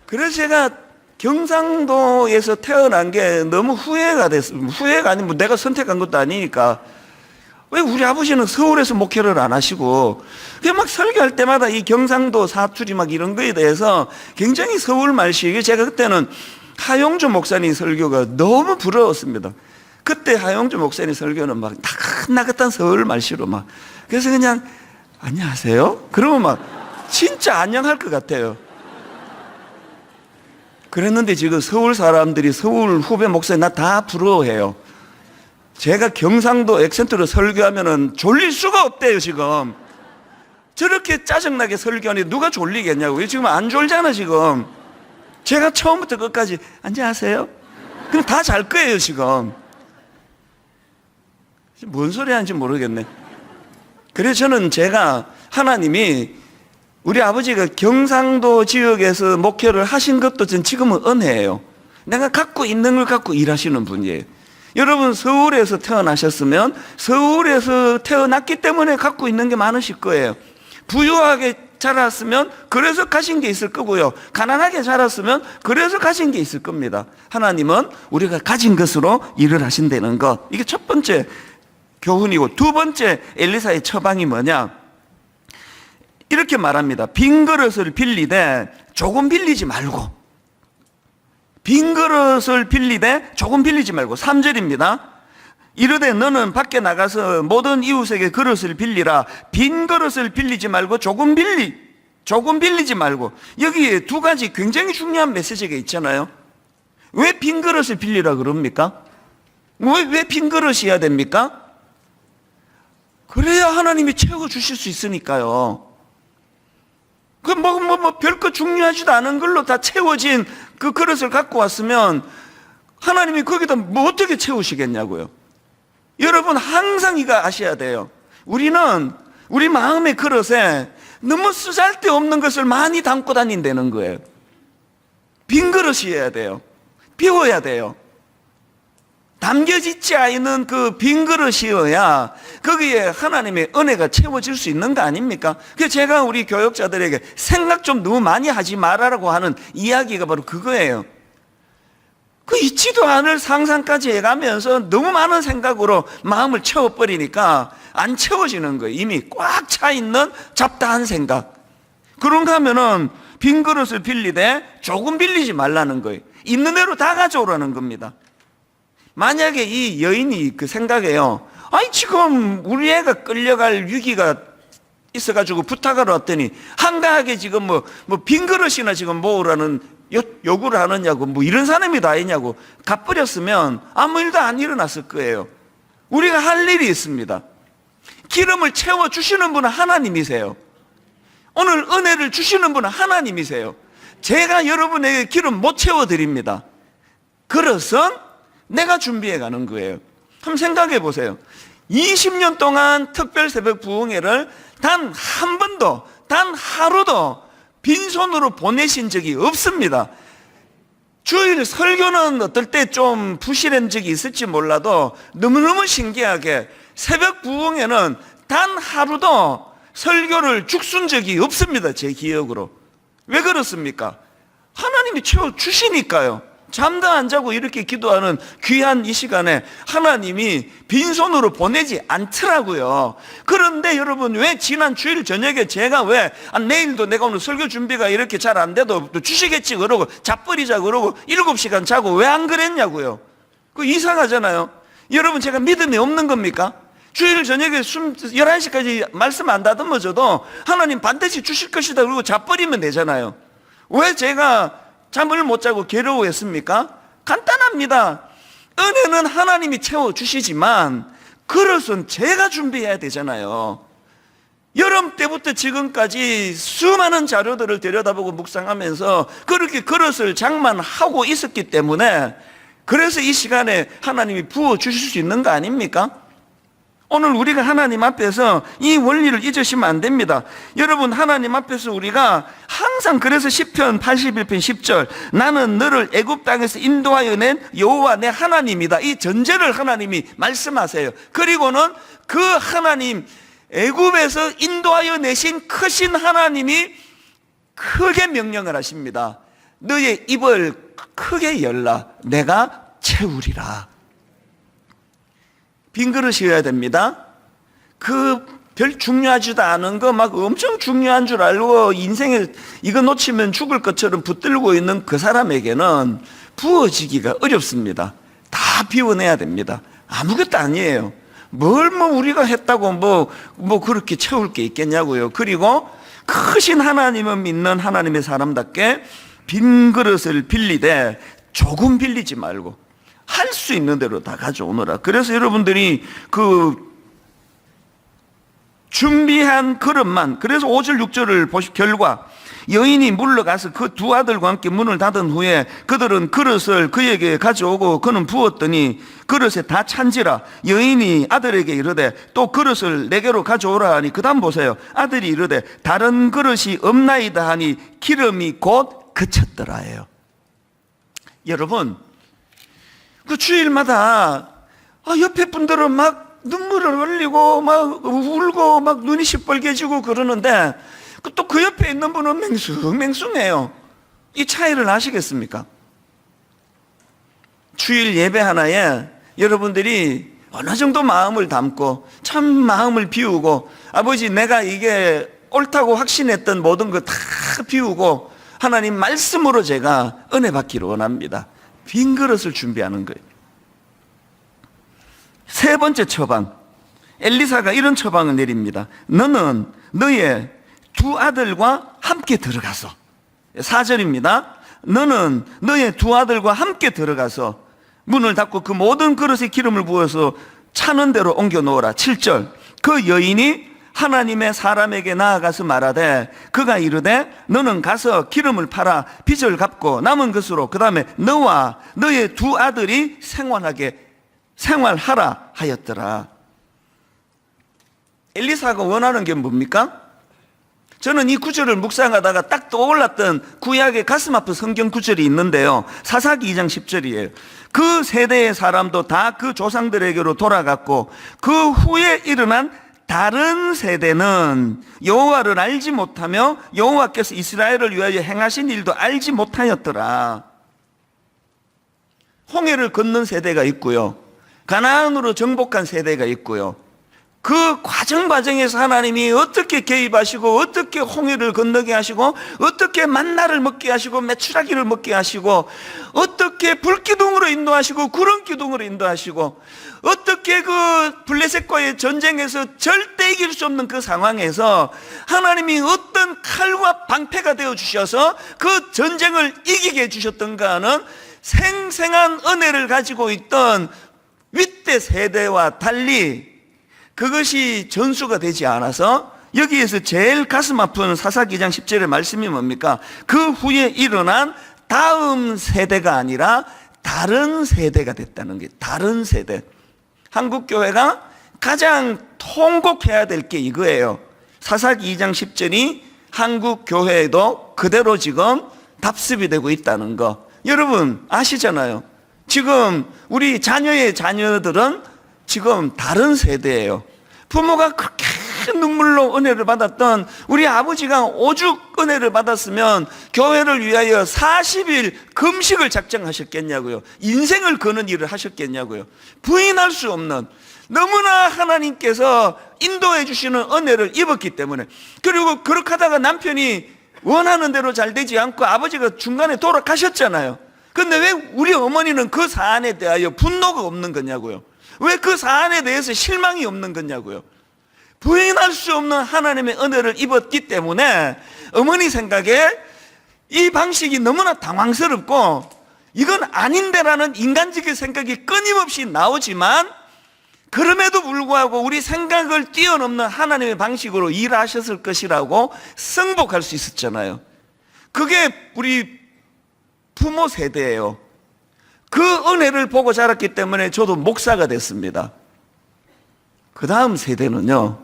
그래서 제가 경상도에서 태어난 게 너무 후회가 됐습니다. 후회가 아니면 내가 선택한 것도 아니니까. 왜 우리 아버지는 서울에서 목회를 안 하시고, 그냥 막 설교할 때마다 이 경상도 사투리 막 이런 거에 대해서 굉장히 서울 말씨, 제가 그때는 하용조 목사님 설교가 너무 부러웠습니다. 그때 하용조 목사님 설교는 막 나긋나긋한 서울 말씨로 막. 그래서 그냥, 안녕하세요? 그러면 막 진짜 안녕할 것 같아요. 그랬는데 지금 서울 사람들이 서울 후배 목사님 나 다 부러워해요. 제가 경상도 액센트로 설교하면은 졸릴 수가 없대요, 지금. 저렇게 짜증나게 설교하니 누가 졸리겠냐고요. 지금 안 졸잖아, 지금. 제가 처음부터 끝까지 안녕하세요? 그럼 다 잘 거예요, 지금. 뭔 소리 하는지 모르겠네. 그래서 저는 제가 하나님이 우리 아버지가 경상도 지역에서 목회를 하신 것도 지금은 은혜예요. 내가 갖고 있는 걸 갖고 일하시는 분이에요. 여러분 서울에서 태어나셨으면 서울에서 태어났기 때문에 갖고 있는 게 많으실 거예요. 부유하게 자랐으면 그래서 가신 게 있을 거고요. 가난하게 자랐으면 그래서 가신 게 있을 겁니다. 하나님은 우리가 가진 것으로 일을 하신다는 것. 이게 첫 번째 교훈이고, 두 번째 엘리사의 처방이 뭐냐? 이렇게 말합니다. 빈 그릇을 빌리되 조금 빌리지 말고. 빈 그릇을 빌리되 조금 빌리지 말고. 3절입니다. 이르되 너는 밖에 나가서 모든 이웃에게 그릇을 빌리라. 빈 그릇을 빌리지 말고 조금 빌리지 말고. 여기에 두 가지 굉장히 중요한 메시지가 있잖아요. 왜 빈 그릇을 빌리라 그럽니까? 왜 빈 그릇이어야 됩니까? 그래야 하나님이 채워주실 수 있으니까요. 별거 중요하지도 않은 걸로 다 채워진 그 그릇을 갖고 왔으면 하나님이 거기다 뭐 어떻게 채우시겠냐고요. 여러분 항상 이거 아셔야 돼요. 우리는 우리 마음의 그릇에 너무 쓰잘데없는 것을 많이 담고 다닌다는 거예요. 빈 그릇이어야 돼요. 비워야 돼요. 담겨지지 않는 그 빈 그릇이어야 거기에 하나님의 은혜가 채워질 수 있는 거 아닙니까? 그래서 제가 우리 교역자들에게 생각 좀 너무 많이 하지 말아라고 하는 이야기가 바로 그거예요. 그 있지도 않을 상상까지 해가면서 너무 많은 생각으로 마음을 채워버리니까 안 채워지는 거예요. 이미 꽉 차 있는 잡다한 생각. 그런가 하면은 빈 그릇을 빌리되 조금 빌리지 말라는 거예요. 있는 대로 다 가져오라는 겁니다. 만약에 이 여인이 그 생각해요. 아니 지금 우리 애가 끌려갈 위기가 있어가지고 부탁하러 왔더니 한가하게 지금 빈 그릇이나 지금 모으라는 요구를 하느냐고 이런 사람이 다 있냐고 갚버렸으면 아무 일도 안 일어났을 거예요. 우리가 할 일이 있습니다. 기름을 채워주시는 분은 하나님이세요. 오늘 은혜를 주시는 분은 하나님이세요. 제가 여러분에게 기름 못 채워드립니다. 그릇은 내가 준비해 가는 거예요. 한번 생각해 보세요. 20년 동안 특별 새벽 부흥회를 단 한 번도, 단 하루도 빈손으로 보내신 적이 없습니다. 주일 설교는 어떨 때 좀 부실한 적이 있을지 몰라도 너무너무 신기하게 새벽 부흥회는 단 하루도 설교를 죽순 적이 없습니다. 제 기억으로. 왜 그렇습니까? 하나님이 채워주시니까요. 잠도 안 자고 이렇게 기도하는 귀한 이 시간에 하나님이 빈손으로 보내지 않더라고요. 그런데 여러분 왜 지난 주일 저녁에 제가 왜 내일도 내가 오늘 설교 준비가 이렇게 잘 안 돼도 또 주시겠지 그러고 자버리자 그러고 7시간 자고 왜 안 그랬냐고요. 그거 이상하잖아요. 여러분 제가 믿음이 없는 겁니까? 주일 저녁에 11시까지 말씀 안 다듬어져도 하나님 반드시 주실 것이다 그러고 자버리면 되잖아요. 왜 제가 잠을 못 자고 괴로워했습니까? 간단합니다. 은혜는 하나님이 채워주시지만 그릇은 제가 준비해야 되잖아요. 여름 때부터 지금까지 수많은 자료들을 들여다보고 묵상하면서 그렇게 그릇을 장만하고 있었기 때문에 그래서 이 시간에 하나님이 부어주실 수 있는 거 아닙니까? 오늘 우리가 하나님 앞에서 이 원리를 잊으시면 안 됩니다. 여러분 하나님 앞에서 우리가 항상 그래서 시편 81편 10절 나는 너를 애굽 땅에서 인도하여 낸 여호와 내 하나님이다. 이 전제를 하나님이 말씀하세요. 그리고는 그 하나님 애굽에서 인도하여 내신 크신 하나님이 크게 명령을 하십니다. 너의 입을 크게 열라 내가 채우리라. 빈 그릇이어야 됩니다. 그 별 중요하지도 않은 거 막 엄청 중요한 줄 알고 인생에 이거 놓치면 죽을 것처럼 붙들고 있는 그 사람에게는 부어지기가 어렵습니다. 다 비워내야 됩니다. 아무것도 아니에요. 뭘 뭐 우리가 했다고 뭐 그렇게 채울 게 있겠냐고요. 그리고 크신 하나님을 믿는 하나님의 사람답게 빈 그릇을 빌리되 조금 빌리지 말고 할 수 있는 대로 다 가져오너라. 그래서 여러분들이 그 준비한 그릇만, 그래서 5절 6절을 보시 결과 여인이 물러가서 그 두 아들과 함께 문을 닫은 후에 그들은 그릇을 그에게 가져오고 그는 부었더니 그릇에 다 찬지라. 여인이 아들에게 이르되 또 그릇을 내게로 가져오라 하니 그 다음 보세요. 아들이 이르되 다른 그릇이 없나이다 하니 기름이 곧 그쳤더라예요. 여러분 그 주일마다 옆에 분들은 막 눈물을 흘리고 막 울고 막 눈이 시뻘개지고 그러는데 또 그 옆에 있는 분은 맹숭맹숭해요. 이 차이를 아시겠습니까? 주일 예배 하나에 여러분들이 어느 정도 마음을 담고 참 마음을 비우고 아버지 내가 이게 옳다고 확신했던 모든 거 다 비우고 하나님 말씀으로 제가 은혜 받기를 원합니다. 빈 그릇을 준비하는 거예요. 세 번째 처방, 엘리사가 이런 처방을 내립니다. 너는 너의 두 아들과 함께 들어가서 4절입니다. 너는 너의 두 아들과 함께 들어가서 문을 닫고 그 모든 그릇에 기름을 부어서 차는 대로 옮겨 놓으라. 7절 그 여인이 하나님의 사람에게 나아가서 말하되 그가 이르되 너는 가서 기름을 팔아 빚을 갚고 남은 것으로 그 다음에 너와 너의 두 아들이 생활하라 하였더라. 엘리사가 원하는 게 뭡니까? 저는 이 구절을 묵상하다가 딱 떠올랐던 구약의 가슴 아픈 성경 구절이 있는데요. 사사기 2장 10절이에요. 그 세대의 사람도 다 그 조상들에게로 돌아갔고 그 후에 일어난 다른 세대는 여호와를 알지 못하며 여호와께서 이스라엘을 위하여 행하신 일도 알지 못하였더라. 홍해를 건넌 세대가 있고요. 가나안으로 정복한 세대가 있고요. 그 과정에서 하나님이 어떻게 개입하시고 어떻게 홍해를 건너게 하시고 어떻게 만나를 먹게 하시고 메추라기를 먹게 하시고 어떻게 불기둥으로 인도하시고 구름기둥으로 인도하시고 어떻게 그 블레셋과의 전쟁에서 절대 이길 수 없는 그 상황에서 하나님이 어떤 칼과 방패가 되어 주셔서 그 전쟁을 이기게 해주셨던가 하는 생생한 은혜를 가지고 있던 윗대 세대와 달리 그것이 전수가 되지 않아서 여기에서 제일 가슴 아픈 사사기 2장 10절의 말씀이 뭡니까? 그 후에 일어난 다음 세대가 아니라 다른 세대가 됐다는 게 다른 세대. 한국교회가 가장 통곡해야 될 게 이거예요. 사사기 2장 10절이 한국교회에도 그대로 지금 답습이 되고 있다는 거. 여러분 아시잖아요. 지금 우리 자녀의 자녀들은 지금 다른 세대예요. 부모가 그렇게 눈물로 은혜를 받았던 우리 아버지가 오죽 은혜를 받았으면 교회를 위하여 40일 금식을 작정하셨겠냐고요. 인생을 거는 일을 하셨겠냐고요. 부인할 수 없는 너무나 하나님께서 인도해 주시는 은혜를 입었기 때문에. 그리고 그렇게 하다가 남편이 원하는 대로 잘 되지 않고 아버지가 중간에 돌아가셨잖아요. 근데 왜 우리 어머니는 그 사안에 대하여 분노가 없는 거냐고요. 왜 그 사안에 대해서 실망이 없는 거냐고요. 부인할 수 없는 하나님의 은혜를 입었기 때문에 어머니 생각에 이 방식이 너무나 당황스럽고 이건 아닌데라는 인간적인 생각이 끊임없이 나오지만 그럼에도 불구하고 우리 생각을 뛰어넘는 하나님의 방식으로 일하셨을 것이라고 승복할 수 있었잖아요. 그게 우리 부모 세대예요. 그 은혜를 보고 자랐기 때문에 저도 목사가 됐습니다. 그 다음 세대는요,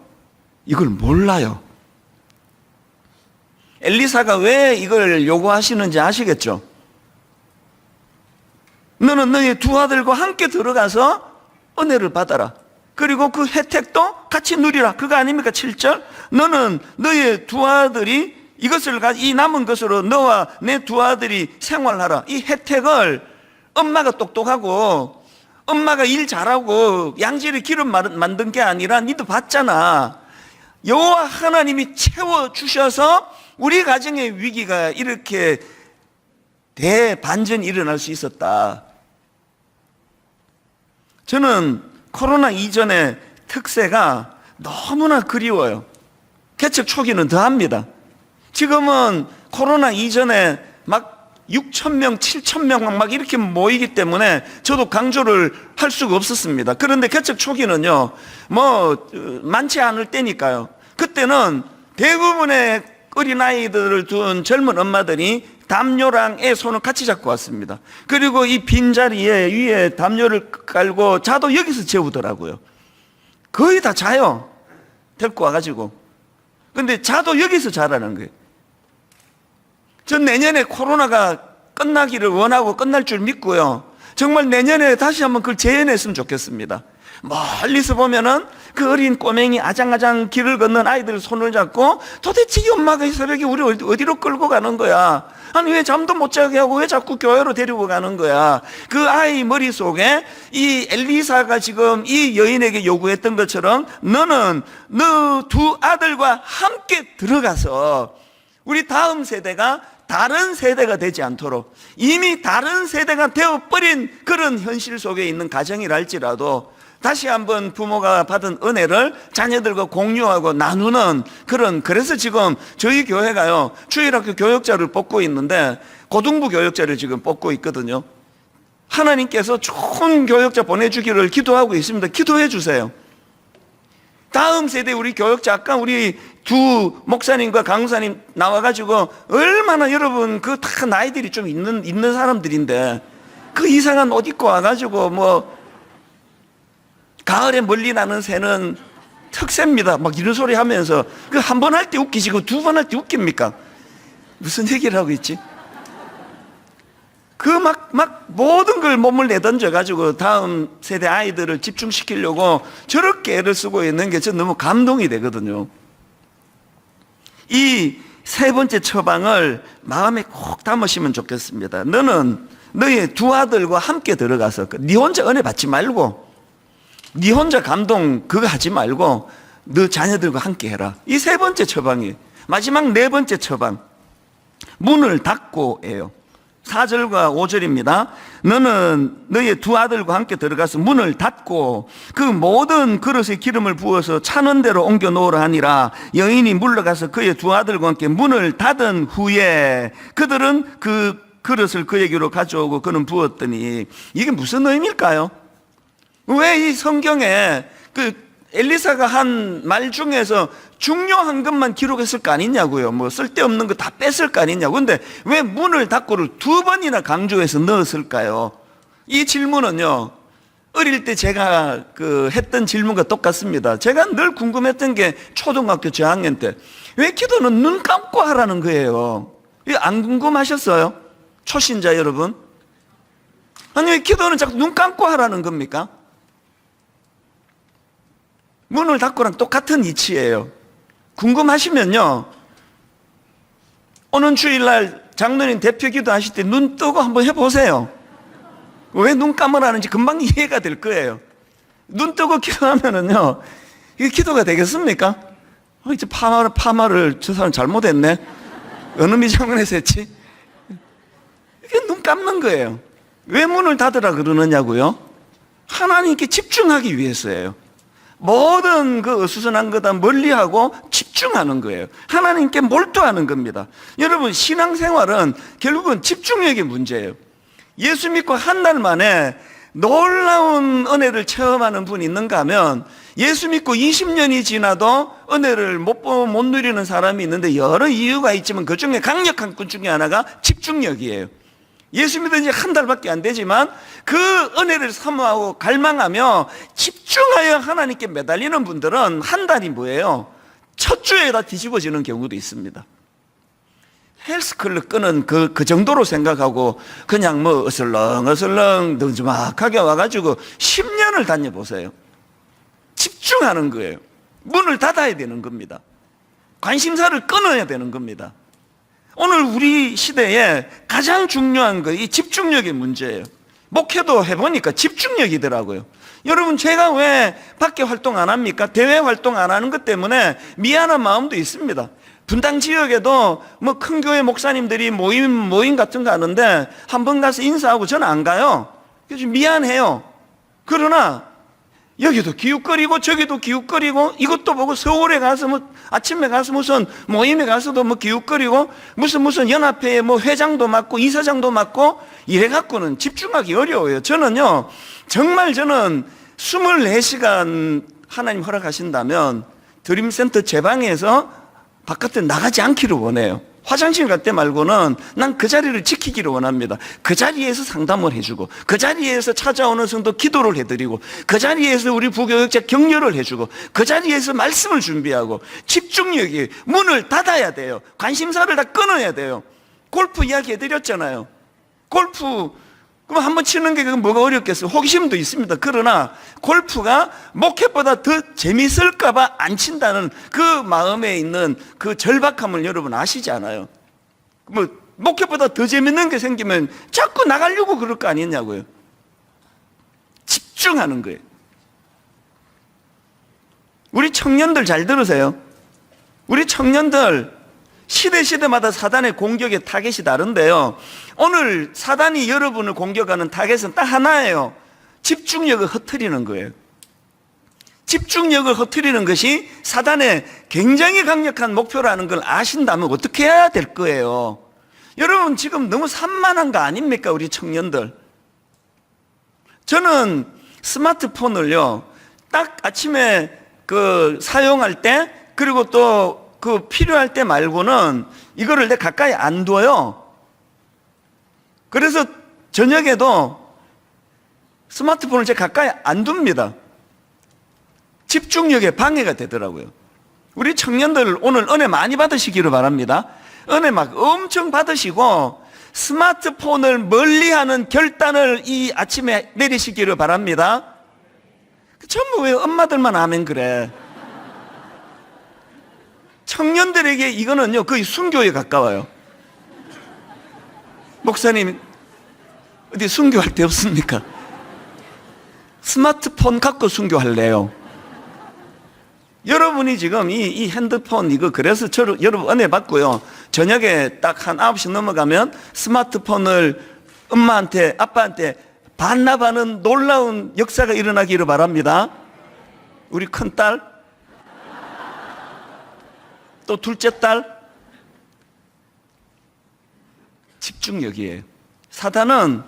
이걸 몰라요. 엘리사가 왜 이걸 요구하시는지 아시겠죠? 너는 너의 두 아들과 함께 들어가서 은혜를 받아라. 그리고 그 혜택도 같이 누리라. 그거 아닙니까? 7절. 너는 너의 두 아들이 이것을 이 남은 것으로 너와 내 두 아들이 생활하라. 이 혜택을 엄마가 똑똑하고 엄마가 일 잘하고 양질의 기름 만든 게 아니라 니도 받잖아. 여호와 하나님이 채워주셔서 우리 가정의 위기가 이렇게 대반전이 일어날 수 있었다. 저는 코로나 이전의 특세가 너무나 그리워요. 개척 초기는 더합니다. 지금은 코로나 이전에 막 6,000명, 7,000명 막 이렇게 모이기 때문에 저도 강조를 할 수가 없었습니다. 그런데 개척 초기는요, 많지 않을 때니까요. 그때는 대부분의 어린아이들을 둔 젊은 엄마들이 담요랑 애 손을 같이 잡고 왔습니다. 그리고 이 빈자리에 위에 담요를 깔고 자도 여기서 재우더라고요. 거의 다 자요. 데리고 와가지고. 근데 자도 여기서 자라는 거예요. 전 내년에 코로나가 끝나기를 원하고 끝날 줄 믿고요. 정말 내년에 다시 한번 그걸 재현했으면 좋겠습니다. 멀리서 보면은 그 어린 꼬맹이 아장아장 길을 걷는 아이들 손을 잡고 도대체 이 엄마가 이 새벽에 우리 어디로 끌고 가는 거야? 아니 왜 잠도 못 자게 하고 왜 자꾸 교회로 데리고 가는 거야? 그 아이 머릿속에 이 엘리사가 지금 이 여인에게 요구했던 것처럼 너는 너 두 아들과 함께 들어가서 우리 다음 세대가 다른 세대가 되지 않도록 이미 다른 세대가 되어버린 그런 현실 속에 있는 가정이랄지라도 다시 한번 부모가 받은 은혜를 자녀들과 공유하고 나누는 그래서 지금 저희 교회가요, 주일학교 교역자를 뽑고 있는데 고등부 교역자를 지금 뽑고 있거든요. 하나님께서 좋은 교역자 보내주기를 기도하고 있습니다. 기도해 주세요. 다음 세대 우리 교역자, 아까 우리 두 목사님과 강사님 나와가지고 얼마나 여러분 그 다 나이들이 좀 있는 사람들인데 그 이상한 옷 입고 와가지고 가을에 멀리 나는 새는 특새입니다. 막 이런 소리 하면서 그 한 번 할 때 웃기지 그 두 번 할 때 웃깁니까? 무슨 얘기를 하고 있지? 그 모든 걸 몸을 내던져가지고 다음 세대 아이들을 집중시키려고 저렇게 애를 쓰고 있는 게 전 너무 감동이 되거든요. 이 세 번째 처방을 마음에 꼭 담으시면 좋겠습니다. 너는 너의 두 아들과 함께 들어가서 네 혼자 은혜 받지 말고 네 혼자 감동 그거 하지 말고 너 자녀들과 함께 해라. 이 세 번째 처방이에요. 마지막 네 번째 처방, 문을 닫고예요. 4절과 5절입니다. 너는 너의 두 아들과 함께 들어가서 문을 닫고 그 모든 그릇에 기름을 부어서 차는 대로 옮겨 놓으라 하니라. 여인이 물러가서 그의 두 아들과 함께 문을 닫은 후에 그들은 그 그릇을 그에게로 가져오고 그는 부었더니 이게 무슨 의미일까요? 왜 이 성경에 그 엘리사가 한 말 중에서 중요한 것만 기록했을 거 아니냐고요. 쓸데없는 거 다 뺐을 거 아니냐고. 근데 왜 문을 닫고를 두 번이나 강조해서 넣었을까요? 이 질문은요, 어릴 때 제가 했던 질문과 똑같습니다. 제가 늘 궁금했던 게 초등학교 저학년 때 왜 기도는 눈 감고 하라는 거예요? 이거 안 궁금하셨어요? 초신자 여러분? 아니 왜 기도는 자꾸 눈 감고 하라는 겁니까? 문을 닫고랑 똑같은 이치예요. 궁금하시면요, 오는 주일날 장로님 대표 기도 하실 때 눈 뜨고 한번 해보세요. 왜 눈 감으라는지 금방 이해가 될 거예요. 눈 뜨고 기도하면은요, 이게 기도가 되겠습니까? 이제 파마를 저 사람 잘못했네. 어느 미장원에서 했지? 이게 눈 감는 거예요. 왜 문을 닫으라 그러느냐고요? 하나님께 집중하기 위해서예요. 모든 그 어수선한 거다 멀리하고 집중하는 거예요. 하나님께 몰두하는 겁니다. 여러분, 신앙생활은 결국은 집중력의 문제예요. 예수 믿고 한 달 만에 놀라운 은혜를 체험하는 분이 있는가 하면 예수 믿고 20년이 지나도 은혜를 못 누리는 사람이 있는데 여러 이유가 있지만 그 중에 강력한 것 중에 하나가 집중력이에요. 예수 믿은 지 한 달밖에 안 되지만 그 은혜를 사모하고 갈망하며 집중하여 하나님께 매달리는 분들은 한 달이 뭐예요? 첫 주에 다 뒤집어지는 경우도 있습니다. 헬스클럽 끄는 그 정도로 생각하고 그냥 뭐 어슬렁어슬렁 늦지막하게 와가지고 10년을 다녀보세요. 집중하는 거예요. 문을 닫아야 되는 겁니다. 관심사를 끊어야 되는 겁니다. 오늘 우리 시대에 가장 중요한 거 이 집중력의 문제예요. 목회도 해보니까 집중력이더라고요. 여러분, 제가 왜 밖에 활동 안 합니까? 대외 활동 안 하는 것 때문에 미안한 마음도 있습니다. 분당 지역에도 뭐 큰 교회 목사님들이 모임 같은 거 하는데 한 번 가서 인사하고 저는 안 가요. 그래서 미안해요. 그러나 여기도 기웃거리고 저기도 기웃거리고 이것도 보고 서울에 가서 뭐 아침에 가서 무슨 모임에 가서도 뭐 기웃거리고 무슨 연합회에 뭐 회장도 맡고 이사장도 맡고 이래 갖고는 집중하기 어려워요. 저는요, 정말 저는 24시간 하나님 허락하신다면 드림센터 제 방에서 바깥에 나가지 않기를 원해요. 화장실 갈 때 말고는 난 그 자리를 지키기를 원합니다. 그 자리에서 상담을 해주고, 그 자리에서 찾아오는 성도 기도를 해드리고, 그 자리에서 우리 부교육자 격려를 해주고, 그 자리에서 말씀을 준비하고, 집중력이 문을 닫아야 돼요. 관심사를 다 끊어야 돼요. 골프 이야기 해드렸잖아요. 골프 그럼 한번 치는 게 뭐가 어렵겠어요? 호기심도 있습니다. 그러나 골프가 목회보다 더 재밌을까 봐 안 친다는 그 마음에 있는 그 절박함을 여러분 아시지 않아요? 뭐 목회보다 더 재밌는 게 생기면 자꾸 나가려고 그럴 거 아니냐고요. 집중하는 거예요. 우리 청년들 잘 들으세요. 우리 청년들 시대마다 사단의 공격의 타겟이 다른데요, 오늘 사단이 여러분을 공격하는 타겟은 딱 하나예요. 집중력을 흐트리는 거예요. 집중력을 흐트리는 것이 사단의 굉장히 강력한 목표라는 걸 아신다면 어떻게 해야 될 거예요? 여러분, 지금 너무 산만한 거 아닙니까? 우리 청년들. 저는 스마트폰을요, 딱 아침에 사용할 때, 그리고 또 필요할 때 말고는 이거를 내 가까이 안 둬요. 그래서 저녁에도 스마트폰을 제 가까이 안 둡니다. 집중력에 방해가 되더라고요. 우리 청년들 오늘 은혜 많이 받으시기를 바랍니다. 은혜 막 엄청 받으시고 스마트폰을 멀리하는 결단을 이 아침에 내리시기를 바랍니다. 전부 왜 엄마들만 아멘 그래? 청년들에게 이거는요, 거의 순교에 가까워요. 목사님, 어디 순교할 데 없습니까? 스마트폰 갖고 순교할래요. 여러분이 지금 이 핸드폰 이거 그래서 여러분 은혜 받고요. 저녁에 딱 한 9시 넘어가면 스마트폰을 엄마한테, 아빠한테 반납하는 놀라운 역사가 일어나기를 바랍니다. 우리 큰딸, 또 둘째 딸, 집중력이에요. 사단은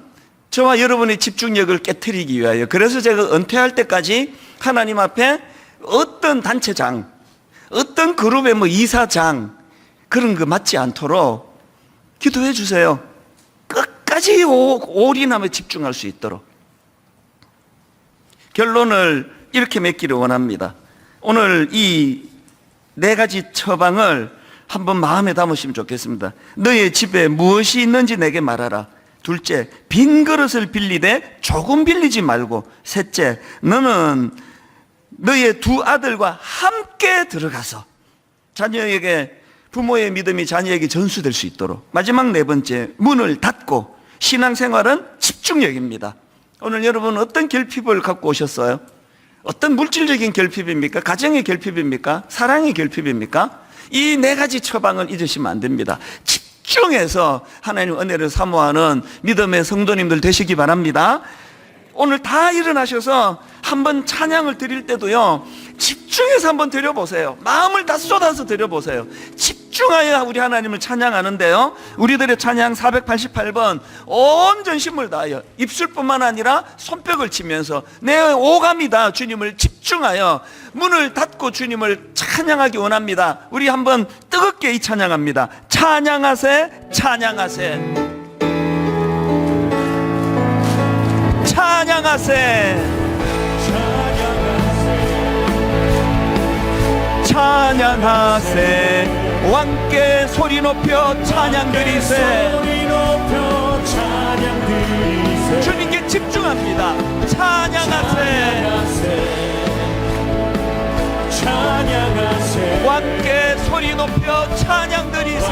저와 여러분의 집중력을 깨트리기 위하여, 그래서 제가 은퇴할 때까지 하나님 앞에 어떤 단체장, 어떤 그룹의 뭐 이사장 그런 거 맞지 않도록 기도해 주세요. 끝까지 올인하며 집중할 수 있도록. 결론을 이렇게 맺기를 원합니다. 오늘 이 4가지 처방을 한번 마음에 담으시면 좋겠습니다. 너의 집에 무엇이 있는지 내게 말하라. 둘째, 빈 그릇을 빌리되 조금 빌리지 말고. 셋째, 너는 너의 2 아들과 함께 들어가서 자녀에게, 부모의 믿음이 자녀에게 전수될 수 있도록. 마지막 4번째, 문을 닫고. 신앙생활은 집중력입니다. 오늘 여러분 어떤 결핍을 갖고 오셨어요? 어떤 물질적인 결핍입니까? 가정의 결핍입니까? 사랑의 결핍입니까? 이 4가지 처방을 잊으시면 안 됩니다. 집중해서 하나님 은혜를 사모하는 믿음의 성도님들 되시기 바랍니다. 오늘 다 일어나셔서 한번 찬양을 드릴 때도요, 집중해서 한번 드려보세요. 마음을 다 쏟아서 드려보세요. 집중하여 우리 하나님을 찬양하는데요, 우리들의 찬양 488번 온 전심을 다하여, 입술뿐만 아니라 손뼉을 치면서 내 오감이 다 주님을 집중하여 문을 닫고 주님을 찬양하기 원합니다. 우리 한번 뜨겁게 이 찬양합니다. 찬양하세, 찬양하세, 찬양하세, 찬양하세. 왕께 소리 높여 찬양 드리세. 주님께 집중합니다. 찬양하세. 왕께 소리 높여 찬양 드리세.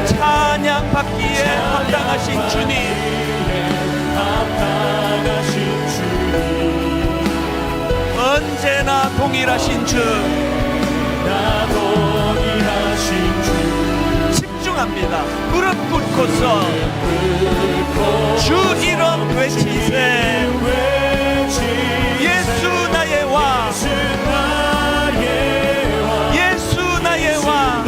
찬양 받기에 합당하신 주님, 언제나 동일하신 주, 집중합니다. 무릎 꿇고서 주 이름 외치세. 예수 나의 왕, 예수 나의 왕,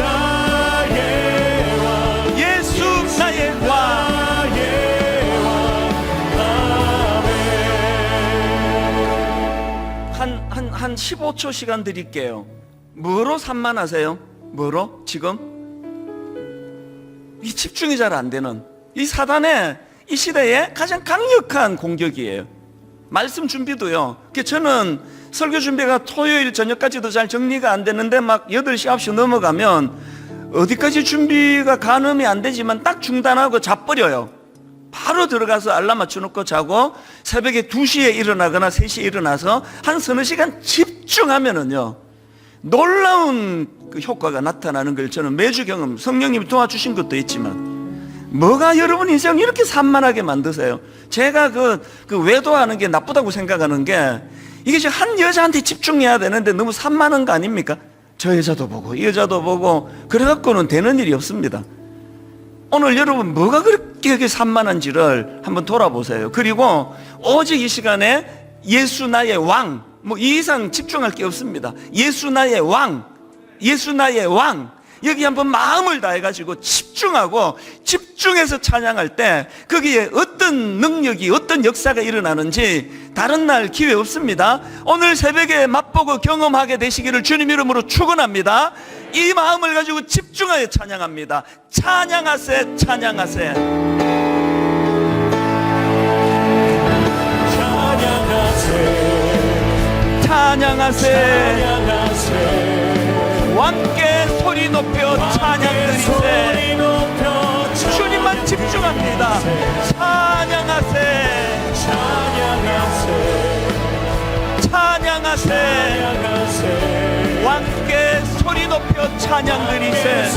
예수 나의 왕. 한 15초 시간 드릴게요. 뭐로 산만하세요? 뭐로? 지금? 이 집중이 잘 안 되는 이 사단의 이 시대에 가장 강력한 공격이에요. 말씀 준비도요. 저는 설교 준비가 토요일 저녁까지도 잘 정리가 안 되는데 막 8시, 9시 넘어가면 어디까지 준비가 가늠이 안 되지만 딱 중단하고 자버려요. 바로 들어가서 알람 맞춰놓고 자고 새벽에 2시에 일어나거나 3시에 일어나서 한 서너 시간 집중하면은요, 놀라운 그 효과가 나타나는 걸 저는 매주 경험, 성령님이 도와주신 것도 있지만, 뭐가 여러분 인생 이렇게 산만하게 만드세요? 제가 그 외도하는 게 나쁘다고 생각하는 게, 이게 지금 한 여자한테 집중해야 되는데 너무 산만한 거 아닙니까? 저 여자도 보고 이 여자도 보고 그래갖고는 되는 일이 없습니다. 오늘 여러분 뭐가 그렇게 산만한지를 한번 돌아보세요. 그리고 오직 이 시간에 예수 나의 왕, 뭐 이 이상 집중할 게 없습니다. 예수 나의 왕, 예수 나의 왕, 여기 한번 마음을 다해가지고 집중하고 집중해서 찬양할 때 거기에 어떤 능력이, 어떤 역사가 일어나는지 다른 날 기회 없습니다. 오늘 새벽에 맛보고 경험하게 되시기를 주님 이름으로 축원합니다. 이 마음을 가지고 집중하여 찬양합니다. 찬양하세, 찬양하세. 찬양하세. 왕께 소리 높여 찬양 드리세. 주님만 집중합니다. 찬양하세. 찬양하세. 왕께 소리 높여 찬양 드리세.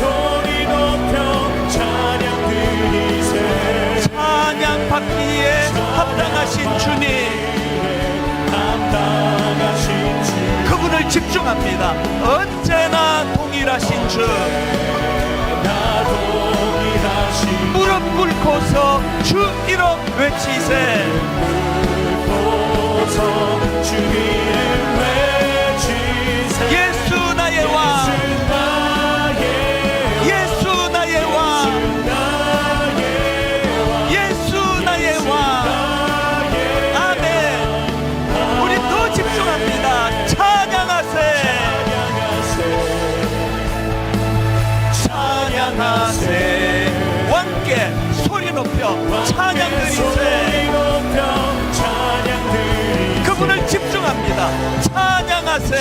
찬양 받기에 합당하신 주님, 그분을 집중합니다. 언제나 동일하신 주, 무릎 꿇고서 주 이름 외치세. 예수 나의 왕, 예수 나의 왕, 예수 나의 왕. 아멘. 우리 더 집중합니다. 찬양하세. 찬양하세. 왕께 소리 높여 찬양 드리세. 그분을 집중합니다. 찬양하세.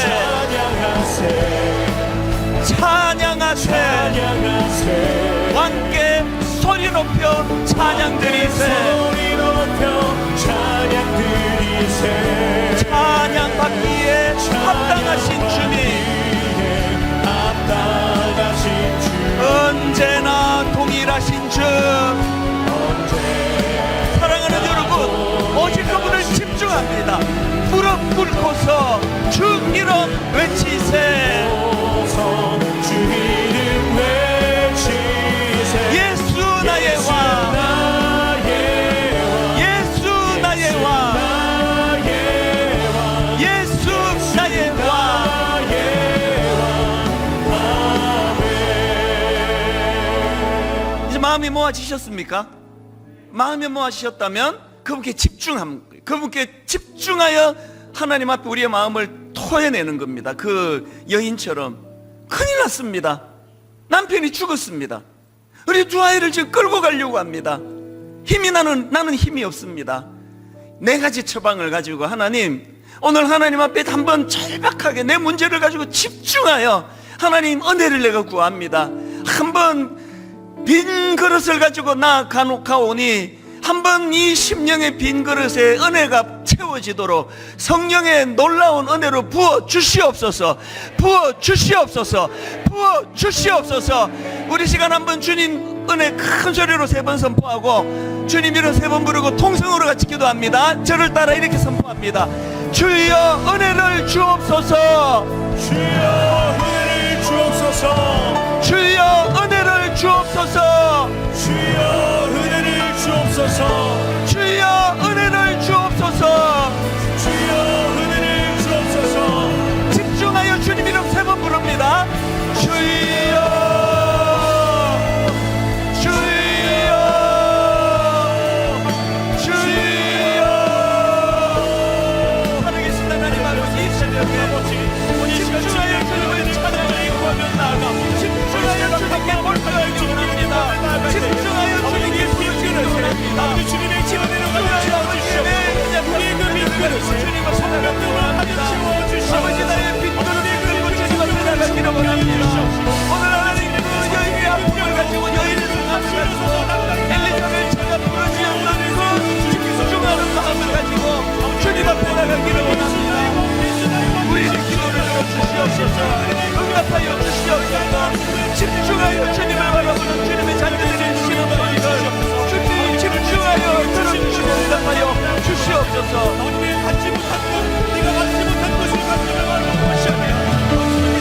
찬양하세. 왕께 소리 높여 찬양 드리세. 찬양 받기에 합당하신 주님, 언제나 동일하신 주. 사랑하는 여러분, 오직 그분을 집중합니다. 무릎 꿇고서 주 이름 외치세. 예수 나의 왕, 예수 나의 왕, 예수 나의 왕. 이제 마음이 모아지셨습니까? 마음이 모아지셨다면 그분께 그분께 집중하여 하나님 앞에 우리의 마음을 토해내는 겁니다. 그 여인처럼. 큰일 났습니다. 남편이 죽었습니다. 우리 두 아이를 지금 끌고 가려고 합니다. 나는 힘이 없습니다. 4가지 처방을 가지고 하나님, 오늘 하나님 앞에 한번 절박하게 내 문제를 가지고 집중하여 하나님 은혜를 내가 구합니다. 한번 빈 그릇을 가지고 나아가오니 한번 이 심령의 빈 그릇에 은혜가 채워지도록 성령의 놀라운 은혜로 부어 주시옵소서. 부어 주시옵소서. 부어 주시옵소서. 우리 시간 한번 주님 은혜 큰 소리로 3번 선포하고 주님 이름 3번 부르고 통성으로 같이 기도합니다. 저를 따라 이렇게 선포합니다. 주여 은혜를 주옵소서. 주여 은혜를 주옵소서. 주여 은혜를 주옵소서. 주여 은혜를 주옵소서. 주여 은혜를 주옵소서. 주여 은혜를 주옵소서. 집중하여 주님 이름 3번 부릅니다. 주여 주여 주여. 하나님이신 하나님 아버지 이 새벽에 집중하여 주님을 찬양하고 나아가 집중하여 주님께 몰두하기 원합니다. 집중하여 주님께 부르시기 원합니다. 주님의 지원으로 가주시옵소서. 우리의 그 빈그릇을 주님을 성령으로 합니다. 아버지 나의 빈그릇을 끌고 주님 앞에 나가기를 원합니다. 오늘 하나님 그 여인의 아픔을 가지고 여인의 아픔을 가지고 엘리자벳처가 부르짖었던 그 집중하는 마음을 가지고 주님 앞에 나가기를 원합니다. 우리의 기도를 들어주시옵소서. 응답하여 주시옵소서. 집중하여 주님을 바라보는 주님의 자녀들의 주시는 소리를 주님 집중하여 들어주시고 응답하여 주시옵소서. 너희들이 갖지 못한 것, 네가 갖지 못한 것을 갖기를 원하는 것이옵니다.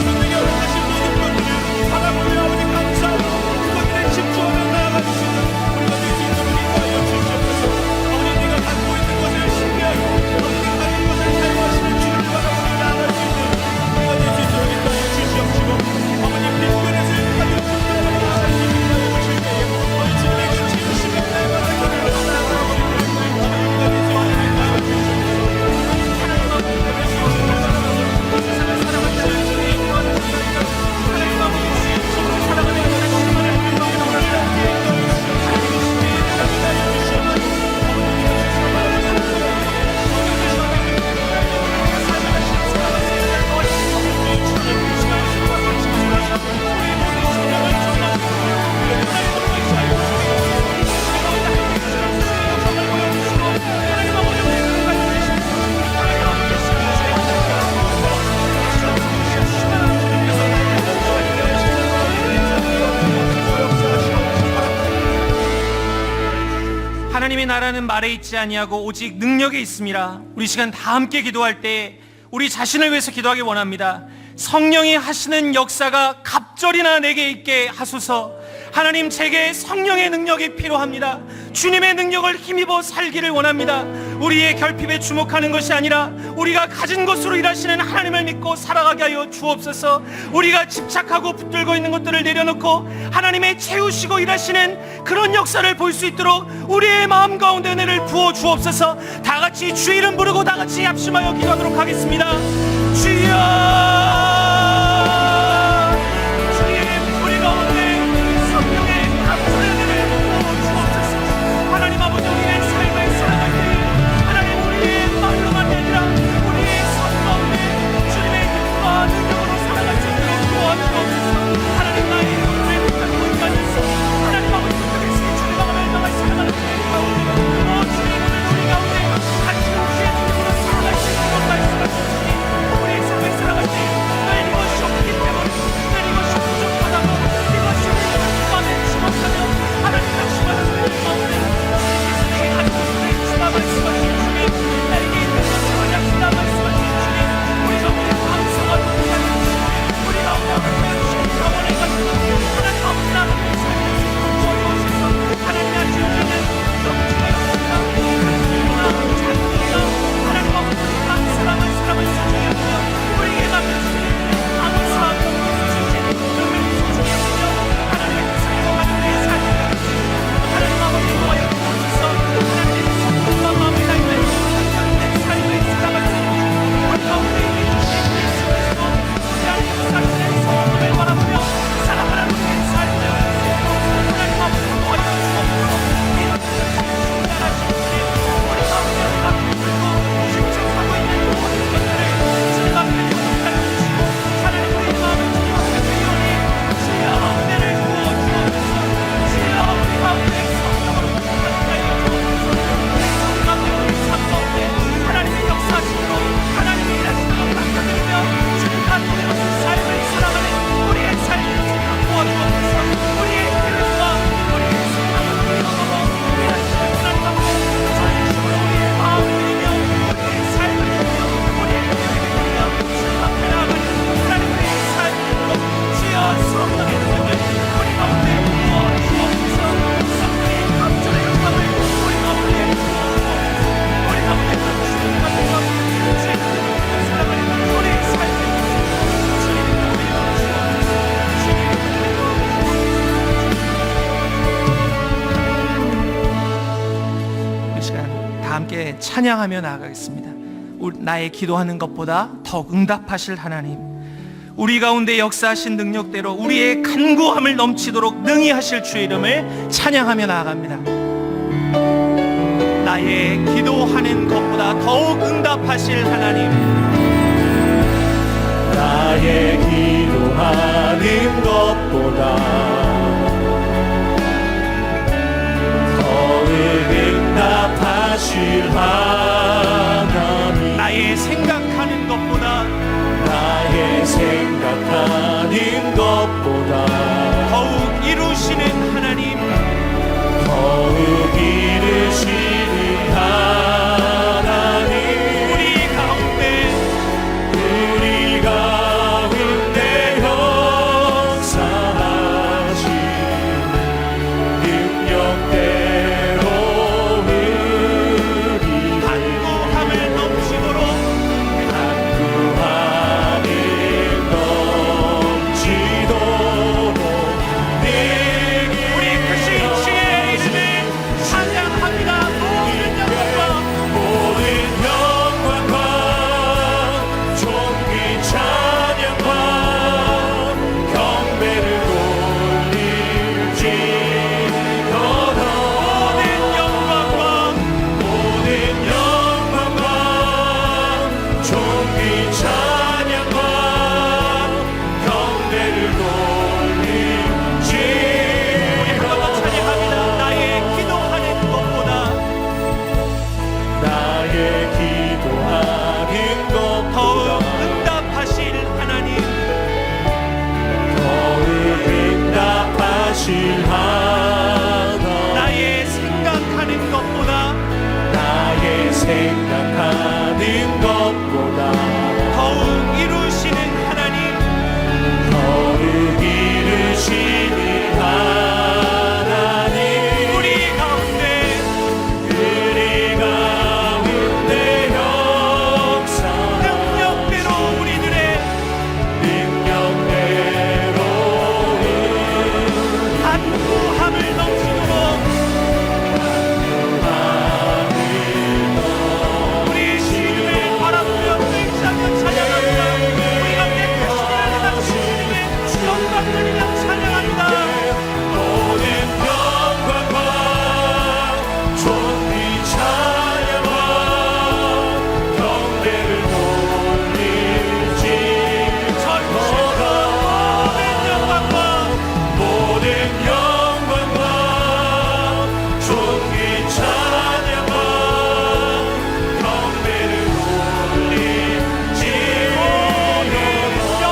성령이 허락하신 모든 것들을 바라보며 아버지 감사하고 그것들에 집중하며 나아가 주시는 우리가 될 수 있도록 인도하여 주시옵소서. 아버지 네가 갖고 있는 것을 신뢰하고 너희가 가진 것을 사용하시는 주님을 바라보며 나아갈 수 있는 우리가 될 수 있도록 인도하여 주시옵시고 아버지 빈그릇을 가지고 분명하게 나아갈 수 있게 하여 주실 때에 너희 주님의 그 지으심의 날마다 그들을 나아가버리고 우리가 될 수 있도록 인도하여 주시옵소서. 하나님의 나라는 말에 있지 아니하고 오직 능력에 있습니다. 우리 시간 다 함께 기도할 때 우리 자신을 위해서 기도하기 원합니다. 성령이 하시는 역사가 갑절이나 내게 있게 하소서. 하나님, 제게 성령의 능력이 필요합니다. 주님의 능력을 힘입어 살기를 원합니다. 우리의 결핍에 주목하는 것이 아니라 우리가 가진 것으로 일하시는 하나님을 믿고 살아가게 하여 주옵소서. 우리가 집착하고 붙들고 있는 것들을 내려놓고 하나님의 채우시고 일하시는 그런 역사를 볼 수 있도록 우리의 마음 가운데 은혜를 부어 주옵소서. 다 같이 주 이름 부르고 다 같이 합심하여 기도하도록 하겠습니다. 주여, 하나님 아버지, 우리의 삶을 살아갈 때 하나님 우리의 말로만 아니라 우리의 삶 가운데 주님의 힘과 능력으로 살아갈 수 있도록 도와주옵소서. 하나님, 나의 눈을 붙잡고 있다면서 하나님 아버지 그리스도의 주님 마음을 향해 살아가는 우리의 가운데 주님 오늘 우리 가운데 같이 우리의 능력으로 살아갈 수 있도록 말씀하시니 우리의 삶을 살아갈 때 찬양하며 나아가겠습니다. 나의 기도하는 것보다 더 응답하실 하나님, 우리 가운데 역사하신 능력대로 우리의 간구함을 넘치도록 능히 하실 주의 이름을 찬양하며 나아갑니다. 나의 기도하는 것보다 더욱 응답하실 하나님, 나의 기도하는 것보다 더욱 응답하실 하나님, 나의 생각하는 것보다 나의 생각하는 것보다 더욱 이루시는 하나님, 더욱 이루시는 하나님, 우리 가운데 역사하신 능력대로 우리 간구함을 넘치도록 우리 크신 주의 이름을 찬양합니다. 모든 영광과 존귀 찬양과 경배를 돌릴지어다. 모든 영광과 존귀 찬양과 경배를 돌릴지어다. 찬양합니다. 나의 기도하는 것보다 나의 기도하는 더욱 것보다 응답하실 하나님, 더욱 응답하실 하나님, 나의 생각하는 것보다 나의 생각하는 것보다 더욱 이루시는 하나님, 더욱 이루시는 하나님, 우리 가운데 능력대로 우리들의 간구함을 넘치도록 우리 주님을 바라보며 맹세하며 찬양합니다. 우리 가운데 크신 일을 행하신 주님의 영광 드리며 찬양합니다. 모든 영광과 존귀 찬양과 경배를 돌릴지어다. 모든 영광과 존귀 찬양과 경배를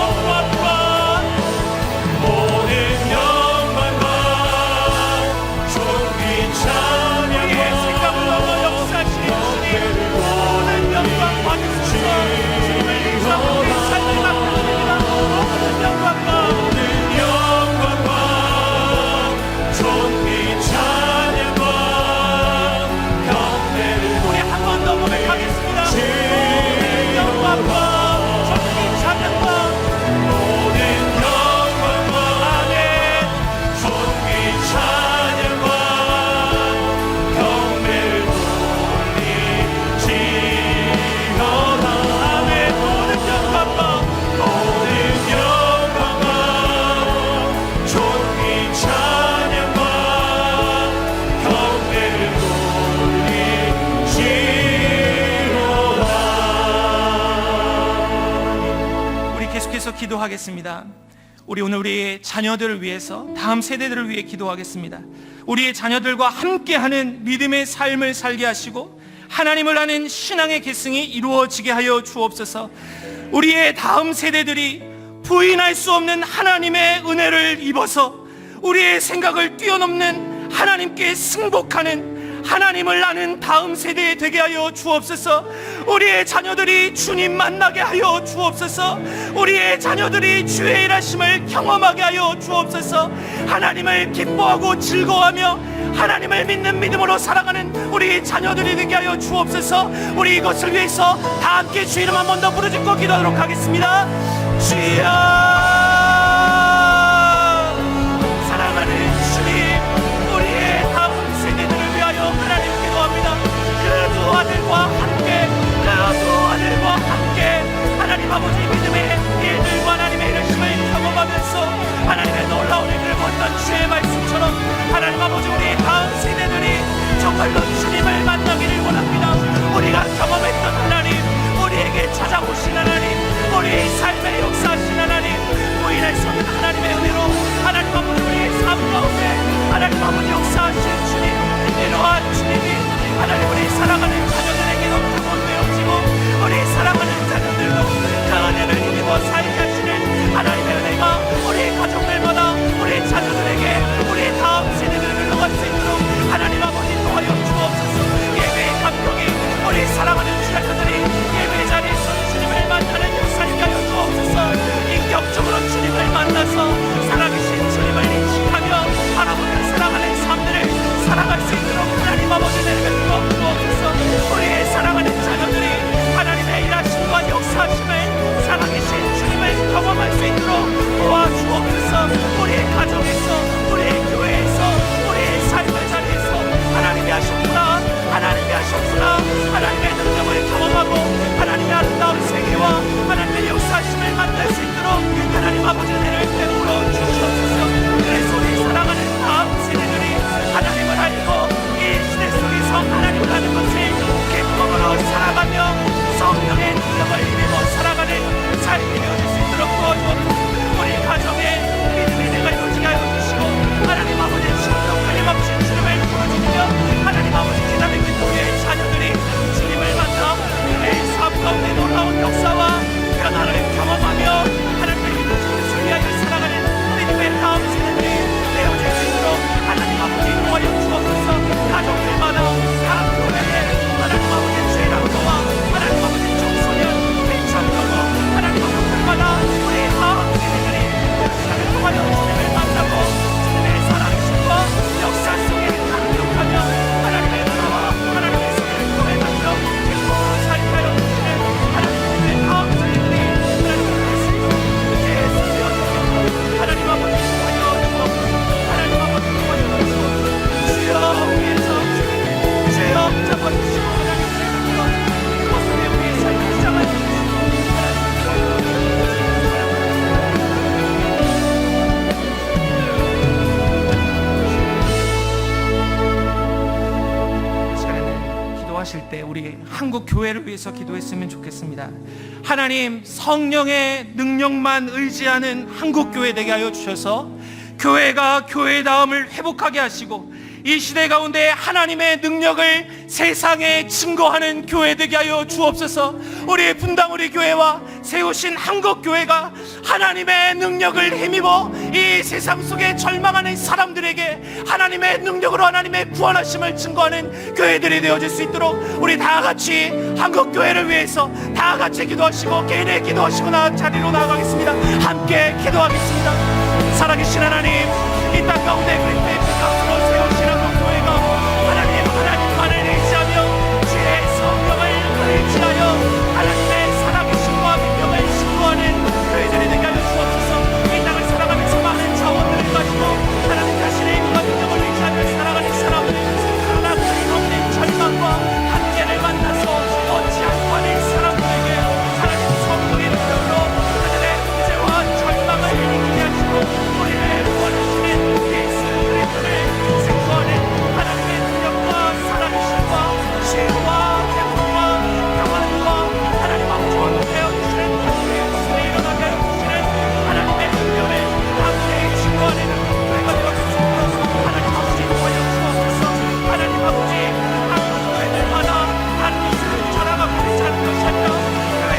돌릴지어다. 모든 영광과 존귀 찬양과 생각으로 역사하시는 주님, 모든 영광 받으소서. 주님을 인정하고 우리 삶을 맡겨드립니다. 모든 영광과 영광과 존귀 찬양과 경배를 우리 한 번 더 고백하겠습니다. 모든 영광과 존귀 찬양과 모든 영광과 아멘. 존귀 찬양과 경배를 돌릴지어다. 아멘. 모든 영광과 모든 영광과 존귀 찬양과 경배를 돌릴지어다. 우리 계속해서 기도하겠습니다. 우리 오늘 우리의 자녀들을 위해서, 다음 세대들을 위해 기도하겠습니다. 우리의 자녀들과 함께하는 믿음의 삶을 살게 하시고 하나님을 아는 신앙의 계승이 이루어지게 하여 주옵소서. 우리의 다음 세대들이 부인할 수 없는 하나님의 은혜를 입어서 우리의 생각을 뛰어넘는 하나님께 승복하는 하나님을 아는 다음 세대에 되게 하여 주옵소서. 우리의 자녀들이 주님 만나게 하여 주옵소서. 우리의 자녀들이 주의 일하심을 경험하게 하여 주옵소서. 하나님을 기뻐하고 즐거워하며 하나님을 믿는 믿음으로 살아가는 우리 자녀들이 되게 하여 주옵소서. 우리 이것을 위해서 다 함께 주 이름 한 번 더 부르짖고 기도하도록 하겠습니다. 주여, 사랑하는 주님, 우리의 다음 세대들을 위하여 하나님 기도합니다. 그 두 아들과 우리 한국 교회를 위해서 기도했으면 좋겠습니다. 하나님, 성령의 능력만 의지하는 한국 교회 되게 하여 주셔서 교회가 교회다움을 회복하게 하시고 이 시대 가운데 하나님의 능력을 세상에 증거하는 교회 되게 하여 주옵소서. 우리 분당 우리 교회와 세우신 한국 교회가 하나님의 능력을 힘입어 이 세상 속에 절망하는 사람들에게 하나님의 능력으로 하나님의 구원하심을 증거하는 교회들이 되어질 수 있도록 우리 다 같이 한국 교회를 위해서 다 같이 기도하시고 개인의 기도하시고 자리로 나아가겠습니다. 함께 기도하겠습니다. 살아계신 하나님, 이 땅 가운데 그리스도의 피가